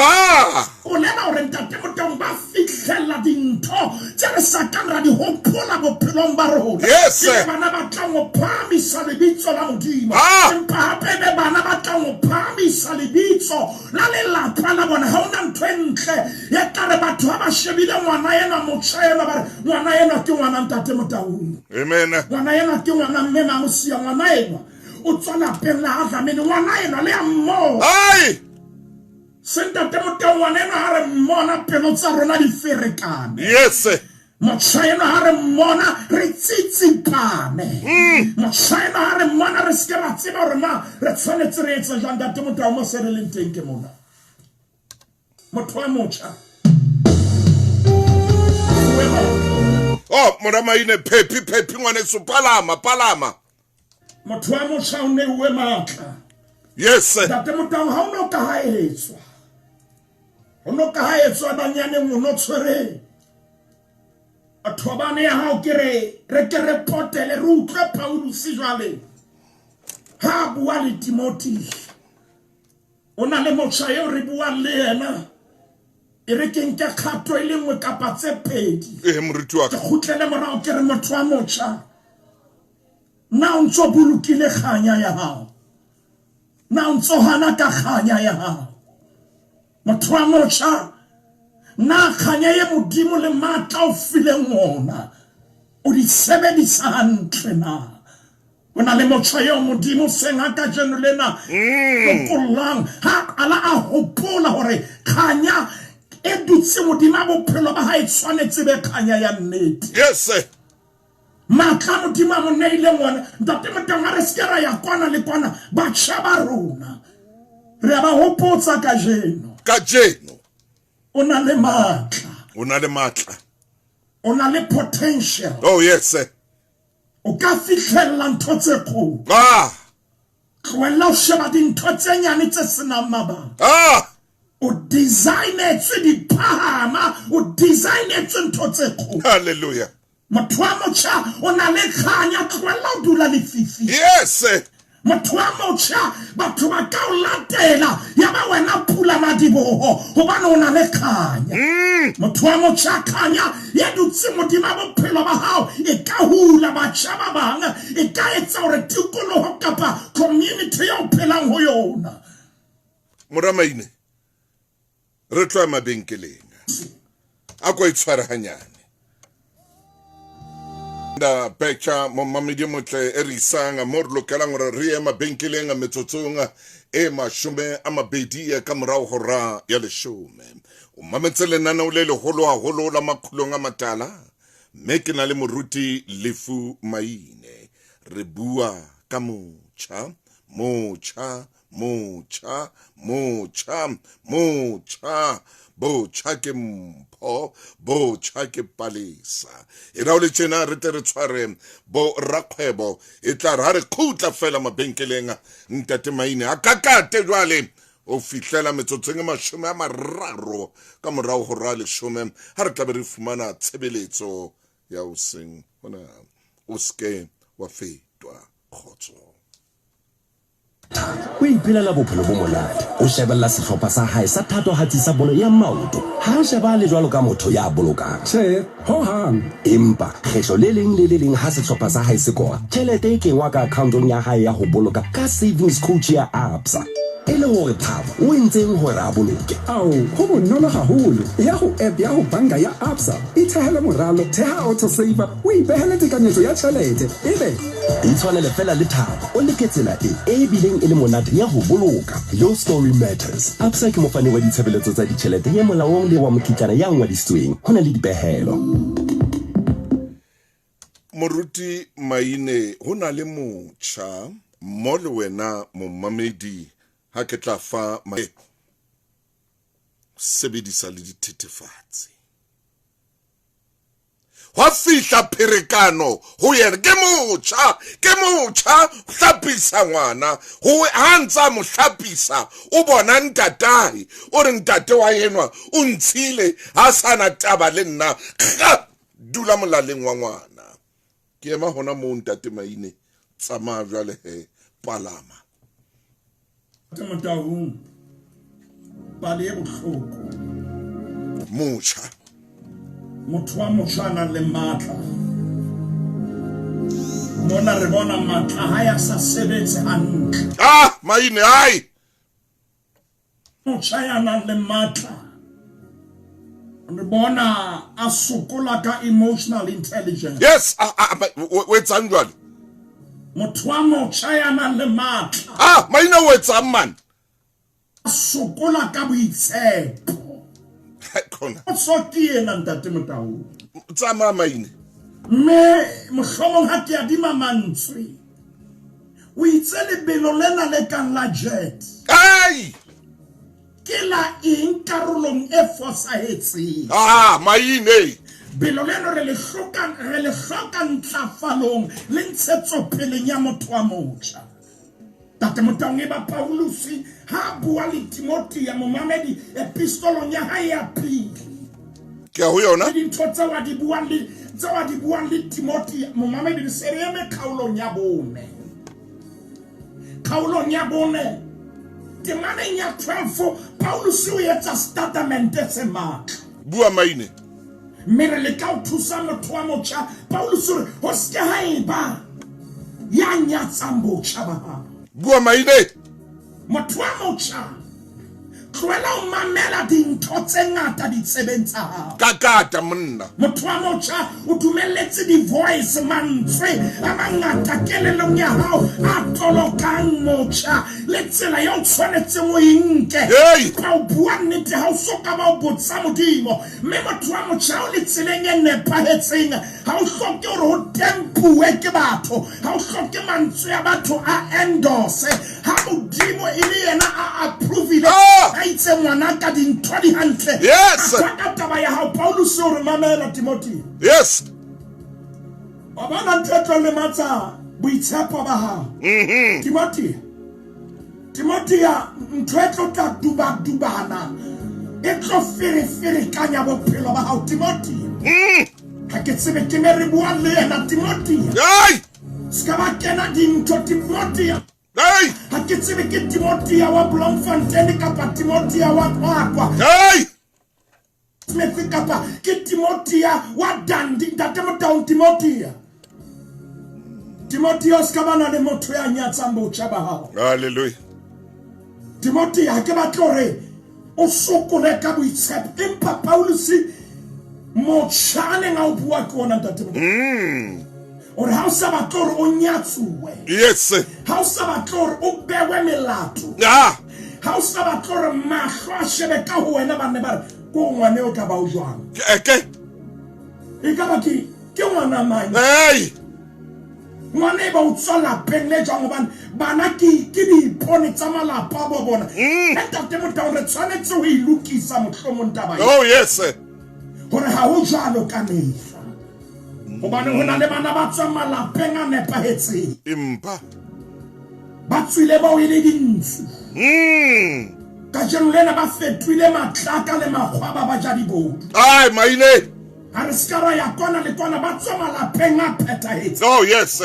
o lela hore ntate Motang ba fihlella dintho tse re sa kang ra di hopola bophelong ba rona ke bana ba tlang ho phamisa lebitso la modimo empa hape be bana ba tlang ho phamisa lebitso la lelapa la bona ha ona ntho e ntle ya tare batho ha ba shebile ngwana ena motjha ena ba re ngwana ena ke ngwana ntate Motang amen ngwana ena ke ngwana mme Mamosia ngwana ena o tswana pela azamene ngwana ena le ammo ntate Motang ngwana ena ha re mmona pelo tsa rona di ferekane yes motjha ena ha re mmona re tsitsipane motjha ena ha re mmona re se ra tseba hore na re tshwanetse re etse jwang ntate Motang mo se re leng teng ke mona motho wa motjha mora Maine phephi ngwane so palama motho wa motjha o ne uwe matla yes ntate Motang ha ono ka haetswa banyane ngono tshwere athobane ya hao kere re ke repotele re utlwe Paulus jwale ha bua le Timothy ona le motjha eo re bua le yena e re ke nke kgato ile nngwe kapa tse pedi moriti wa ke khutlele morao ke re motho wa motjha na o ntso bolokile kganya ya hao na o ntso hana ka kganya ya hao motho wa motjha na kganya ye modimo le matla o fileng ona o di sebedisa hantle na ona le motjha yo modimo senga ka jeno lena kolang ha ala a hopola hore kganya e dutse modimo bophelo ba ha e tshwanetse be kganya ya nnete yes matla modimo a mo neile ngwana ntate Motang re skera ya kwana le kwana batjha ba rona re ba hopotsa ka jeno ka jeno ona le matla on a le potential. Oh yes, sir. O ka fitlhella ntho tse kgolo. Tlohella o sheba dintho tse nyane tse senang mabaka. O designetswe diphahama, o designetswe ntho tse kgolo. Hallelujah. Motho wa motjha o na le kganya, tlohella o dula lefifi. Yes, sir. Motho wa motjha batho ba ka o latela ya ba wena phula madiboho hobane o na le kganya. Motho wa motjha kganya ya dutse modimo bophelo ba hao e ka hula batjha ba bang, e ka etsa hore tikoloho kapa community ya o phelang ho yona. Moramaine re tloa mabenkeleng a go itshwara hanyane da pecha momamedi motle e re isang mo re lokelang gore re ye mabenkeleng a metsotsong e mashume a mabedi ka morao hora ya leshome. O mametse lenaneo le legolo haholo la makhulong a matala, mme ke na le moruti Lefu Maine. Re bua ka motjha botjha ke mpho, botjha ke palesa. E ra o le tjena re tle re tshware bo rakgwebo e tla re khutla fela mabenkeleng ntate Maine a kakate jwale o fihlela metsotsong e mashome a mararo ka morao ho ra leshome ha re tla be re fumana tshebeletso ya o seng hona o ske wa fetwa khotso. O iphelela bophelo bo monate, o shebella sehlopha sa hae sa thatohatsi sa bolo ya maoto, ha a sheba le jwalo ka motho ya bolokang. Ho hang empa kgetlo le leng ha sehlopha sa hae se kora, tjhelete e kengwa ka accountong ya hae ya ho boloka ka savings coach ya Absa. E le hore Thabo o entseng hore a boloke. Ho bonolo haholo ya ho app ya ho banka ya Absa. E thehela moralo, theha auto saver, o ipehele tekanyetso ya tjhelete. Ebe e tshwanele fela le Thabo o leketsela e bileng e le monate ya ho boloka. Your story matters. Absa ke mofani wa ditshebeletso tsa ditjhelete ya molaong le wa mokitlana ya ngwadisitsweng. Hona le dipehelo. Moruti Maine hona le motjha mo le wena momamedi ha ke tla fa sebedisa le dithethefatsi. Wa fihla pherekano ho yena ke motjha hlapisa ngwana ho hantsa mo hlapisa o bona ntatae o re ntate wa yenwa o ntshile ha sana taba le nna dula molaleng wa ngwana. Ke ema hona mo ntate Maine tsama jwale he palama Temotahung bale bohloko motjha motho wa motjha le matla mona re bona matla ha ya sa sebetse hantle. Maine ai motjha ya nang le matla re bona a sokola ka emotional intelligence. Yes, wetsang jwale motho wa motjha ya nang le matla Maine wetsang man a sokola ka boitshepo. So ke ena ntate Motaung tsama Maine me mohlomong ha ke a di mamantswe o itse lebelo lena le kang la jet ke la eng karolong e fosahetseng. Maine belo leno re le hloka ntlafalong le ntshetsopeleng ya motho wa motjha. Tate Motaung e ba Paulusi ha bua le Timothy ya momamedi epistolong ya hae ya pele. Ke a ho yona dintho tse wa di buang le Timothy momamedi di sereme khaulong ya bone temaneng ya 12 Paulusi o etsa statement se matla. Bua Maine Mere le ka o thusa motho wa motjha Paulusi ho se haeba ya nyatsang botjha ba bua Maine motho wa motjha tloela o mamela dintho tse ngata di tsebentsang kakata monna. motho wa motjha o dumelletse di-voice mantswe a mangata kelelong ya hao a tolokang motjha le tsela ya o tshwanetseng o enke ka o bua nnete ha o soka ba o botsa modimo mme motho wa motjha o le tseleng e nepahetseng ha o hloke hore o tempuwe ke batho ha o hloke mantswe ya batho a endorse ha modimo e le yena a approvile a itse ngwana ka dintho di hantle Yes. ka taba ya hao Paulus o re mamela Timothy Yes. ba bana ntho le matsa boitshepo ba hao Timothy ya ntho e tlo tla dubana e tlo fere kanya bophelo ba hao Timothy ha ke tsebe ke me re bua le yena Timothy Ai! ska ba kena dintho Timothy Ai! ha ke tsebe ke Timothy wa Bloemfontein kapa Timothy wa Qwaqwa Ai! Smith kapa ke Timothy wa Dundee Down Timothy o ska bana le motho ya nyatsa mbotsa ba hao Hallelujah. Timothy ha ke batlore o sokole ka boitshepo empa Paulus motshane nga o bua ke ona Timothy or how sa batlore o nyatsuwe Yes. how sa batlore o bewe melato how sa batlore mahlo a shebe ka ho wena ba ne ba ko ngwane o ka ba o jwang Eke. e ka ba ke ngwana mang Hey! ngwane ba o tsala penne jwang ban bana ke di pone tsa malapa bo bona entate mo tawo re tshwanetse ho ilukisa mohlomong taba Oh yes. hore ha ho jalo ka mehla hobane hona le bana ba tswa malapeng a nepahetseng Impa. ba tswile ba o ile dintsi ka jeno lena ba fetwile matlaka le makgwaba ba ja dibodu Ai, maine. ha re skara ya kona le kona ba tswa malapeng a phethahetse Oh yes.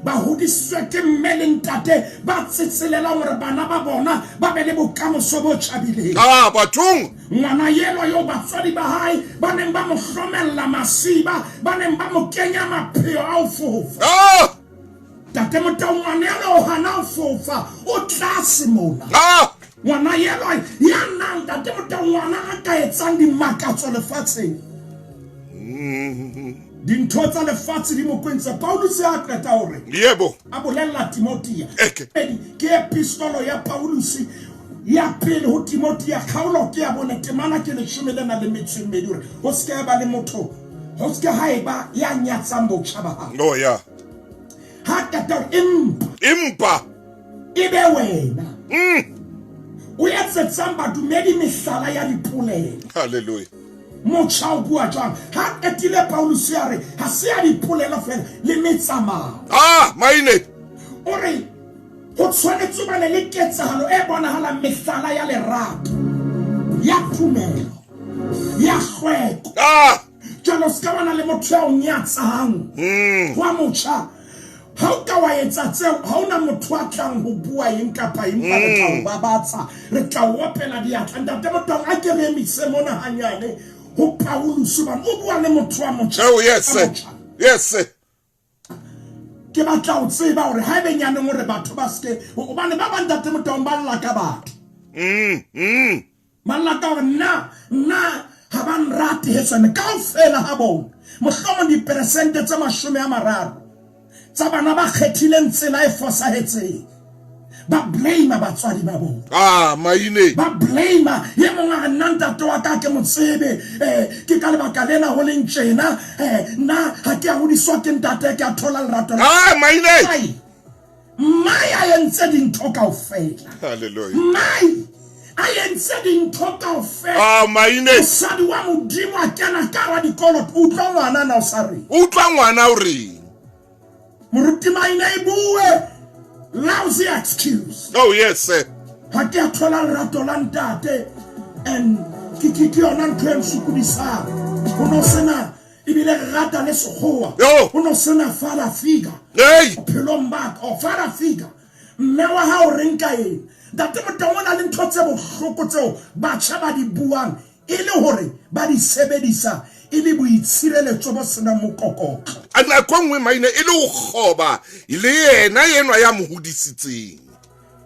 ba hodisitswe ke mme le ntate ba tsitselela hore bana ba bona ba be le bokamoso bo tjhabileng Bathong. ngwana yelo yo batswadi ba hae ba neng ba mo hlomella masiba ba neng ba mo kenya mapheo a ho fofa tate motao ngwana yelo hana ho fofa o tlase mona ngwana yelo ya nang tate motao ngwana a ka etsang dimakatso lefatsheng dintho tsa lefatshe di mo kwentse Paulus ya qeta hore Yebo. a bolella Timothy ke epistolo ya Paulus ya pele ho Timothy ya khaolo ke ya bona temana ke le shumelana le metswedi hore ho ska ba le motho ho ska haeba ya nyatsa motjha ba ha Oh yeah. ha qeta impa ebe wena o ya tsetsamba dumedi mehlala ya dipolelo Hallelujah. motjha o bua jwang ha etile Paulus ya re ha se ya dipolelo fela le metsamao maine ore ho tshwanetse ba le ketsahalo e bonahala mehlala ya lerato ya tumelo ya kgweko jalo ska bana le motho ya o nyatsang wa motjha ha o ka wa etsa tseo ha ona motho a tlang ho bua eng kapa eng ba re tla o babatsa re tla o opela diatla ntate motho a ke re emise mona hanyane ho Paulus ba o bua le motho wa motjha Oh yes ke batla o tseba hore ha ebe nyane ngore batho ba ske o bane ba banda te motho ba lla ka batho malla ka na ha ban rate hetsane ka ofela ha bona mohlomo di percent tsa 30 tsa bana ba khethileng tsela e fosahetseng ba blame batswadi ba bona maine ba blame ye monga ga nanta toa ka ke motsebe ke ka le baka lena ho leng tjena na ha ke a hodiswa ke ntate ke a thola lerato maine mai a entse dintho kaofela Hallelujah. mai a entse dintho kaofela maine mosadi wa modimo a kena ka ra dikolo utlwa ngwana na o sa re utlwa ngwana o re moruti maine e bue lousy excuse. Oh yes ha ke a thola lerato la ntate and ke yona ntho e nsukudisa ho no sena ibile rata le sekgowa ho no sena father figure bophelong ba ka o father figure mme wa ha o reng ka eng ntate motawona le ntho tse bohloko tseo batjha ba di buang e le hore ba di sebedisa e le boitshireletso bo sena mokokotlo ana kongwe maine e le go goba ile yena yenwa ya mohodisitseng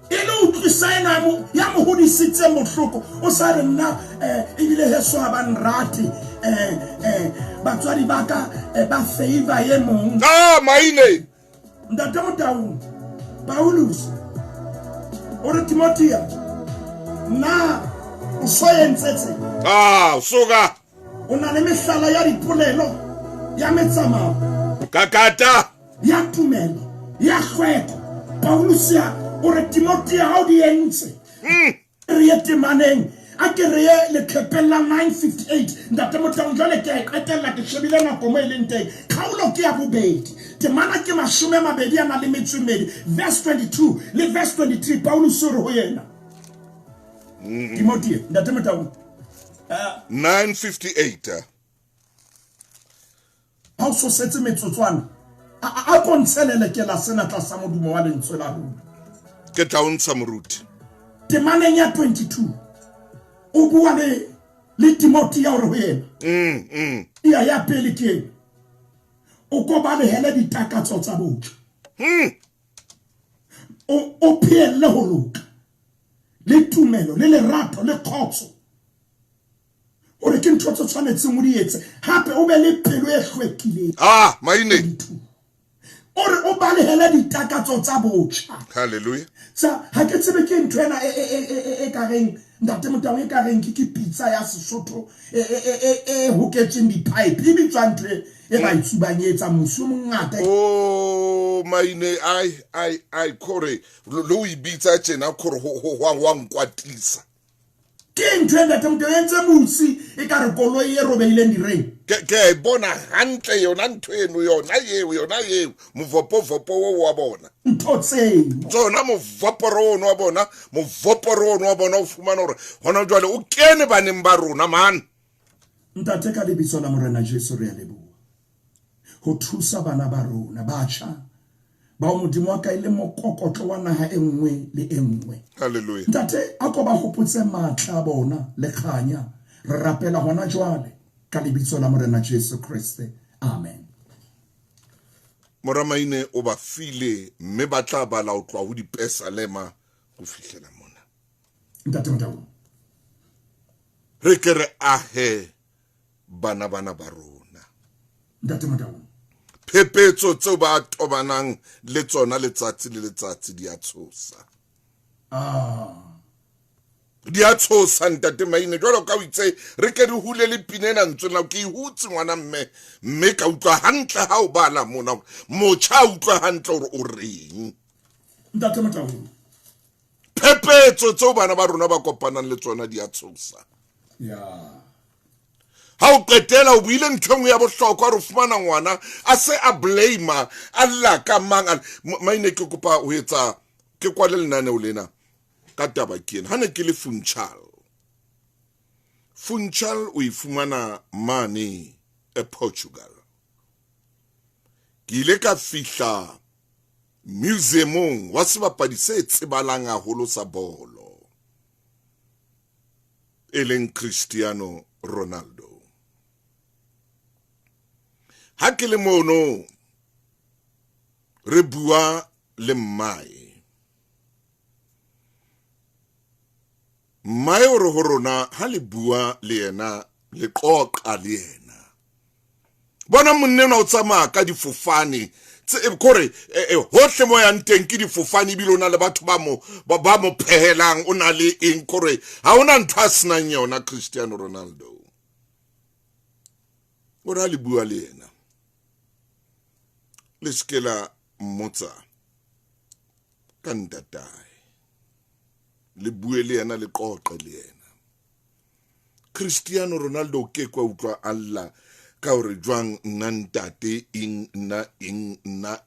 e le utlwisa ena ya mohodisitse mohloko o sa re nna ebile heso ha ba nrate batswadi ba ka ba favor ye mong maine ntate motau Paulus o re Timothy na o so yentsetse soka o na le mehlala ya dipolelo ya metsamao kakata ya tumelo ya kgweko Paulus o re Timothy how di entse re temaneng a ke re le khepela 958 ntate motang jole ke qetella ke shebile na komo ile nteng khaolo ke ya bobedi temana ke mashume mabedi ya na le metsumedi verse 22 le verse 23 Paulus o re ho yena Timothy ntate motang 958 ha so setse metsotswana a konselele ke la sena tla sa modumo wa lentswe la rona ke taun samruti temaneng ya 22 o bua le Timothy ya ho yena ya pele ke o ko ba le hele ditakatso tsa botho o phele ho loka le tumelo le lerato le khotso o re ke ntho tso tshwanetseng o di etse hape o be le pelo e hlwekileng maine o re o ba le hele ditakatso tsa botho hallelujah sa ha ke tsebe ke ntho ena e ka reng ntate motang e ka reng ke pizza ya Sesotho e hoketseng di pipe e bitswa ntho e ba itsubanyetsa mosu mongata maine ai kore lo ibitsa tjena kore ho nkwatisa ke ntho ntate motang entse musi e ka re koloi e robeileng direng ke bona hantle yona ntho eno yona yeo movopo wa bona ntotse tsona movoporo wa bona o fumana hore hona jwale o kene baneng ba rona man ntate ka lebitso la morena Jesu re a leboha ho thusa bana ba rona batjha ba modimo wa ka ile mokokotlo wa naha e nngwe le e nngwe hallelujah ntate a ko ba hopotse matla bona le khanya re rapela hona jwale ka lebitso la morena Jesu Kriste amen moramaine o ba file mme ba tla bala o tloa ho dipesa lema go fihlela mona ntate motabo re ke re ahe bana ba rona ntate motabo phepetso tseo ba tobanang le tsona letsatsi le letsatsi di a tshosa di a tshosa ntate maine jwalo ka o itse re ke di hule le pinena ntsona ke ihutse ngwana mme ka utlwa hantle ha o bala mona mocha utlwa hantle hore o reng ntate motabo phepetso tseo bana ba rona ba kopanang le tsona di a tshosa ha o qetela o buile nthong ya bohlokwa re fumana ngwana a se a blame Allah ka mang maine ke kopa ho etsa ke kwale lenane o lena ka taba ke ha ne ke le Funchal o ifumana mane e Portugal ke ile ka fihla museumong wa sebapadi se tsebalang haholo sa bolo eleng Cristiano Ronaldo ha ke le mono re bua le mmae o re ho rona ha le bua le yena le qoqa le yena bona monnena o tsamaya ka difofane kore hohle mo yang teng ke difofane bilona le batho ba mo phehelang o na le eng kore ha ona ntho a senang yona Cristiano Ronaldo o ra le bua le yena le skela mmotsa ka ntatai le bue le yena le qoqe le yena Cristiano Ronaldo ke kwa utlwa Allah ka hore jwang ntate na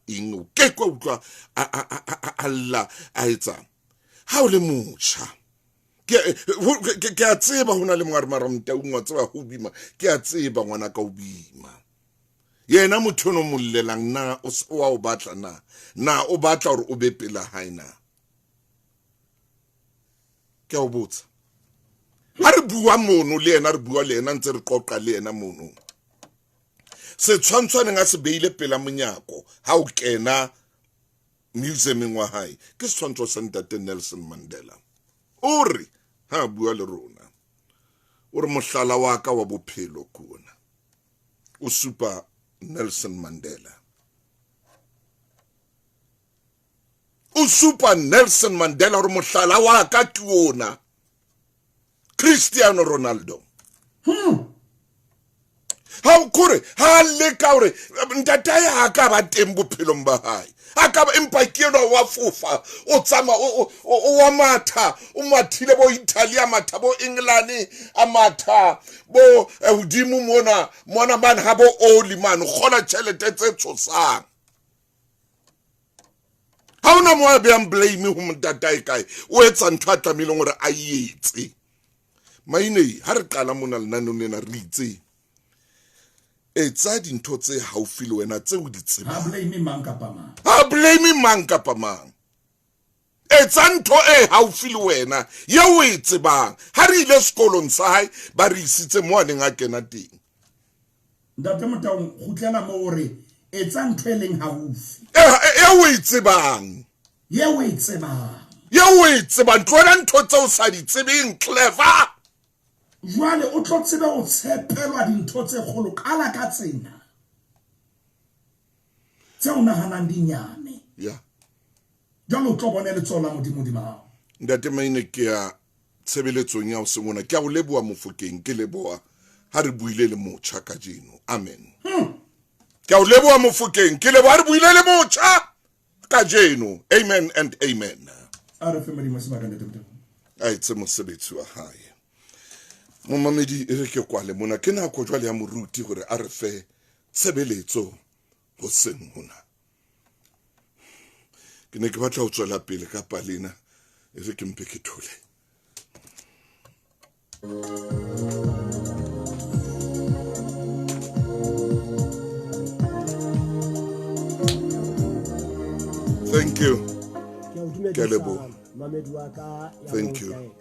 ing ke kwa utlwa Allah a etsa ha o le motjha ke a tseba hona le mara mtaung wa tseba ho bima ke a tseba ngwana ka ho bima yena motho no mollelang na o batla na o batla hore o be pela haina ke o botsa ha re bua mono le yena re bua le yena ntse re qoqa le yena mono se tshwantshwane nga se beile pela monyako ha o kena museuming wa hae ke setshwantsho sa ntate Nelson Mandela o re ha bua le rona o re mohlala wa ka wa bophelo kuna o supa Nelson Mandela o supa Nelson Mandela o re mohlala wa ka ke ona Cristiano Ronaldo ha o kore ha le ka hore ntata ya ka ba teng bophelong ba hae Aka empa ke no wa fofa o tsama o wa matha o mathile bo Italia matha bo England a matha bo udimo mona man ha bo oli man gona tšhelete tse tshosang ha ona mo be am blame ho mtatae kae o etsa ntho a tlamile gore a yetse maine ha re qala mona lenano lena re itse etsa dintho tse haufi le wena tse o di tseba ha blame mang kapa mang etsa ntho e haufi le wena ye o e tsebang ha re ile sekolong sa hae ba re isitse mo a neng a kena teng ntate Motaung khutlana mo hore etsa ntho e leng haufi ye o e tsebang tlwela ntho tse o sa di tsebeng clever jwale o tlo tsebe o tshepelwa dintho tse kgolo kala ka tsena tse o nahanang dinyane jalo o tlo bona le tsola modimo hao ntate Maine ke ya tshebeletsong ya o sengona ke a o leboa Mofokeng ke leboa ha re buile le motjha ka jeno amen ke a o leboa Mofokeng ke leboa ha re buile le motjha ka jeno amen and amen are family masibaka ntate Motaung ai tse mosebetsi wa hae Momamedi e re ke kwale mona ke nako jwale ya moruti gore a re fe tshebeletso go seng hona ke ne ke batla ho tswela pele ka palena e re ke mpe ke thole thank you. Thank you.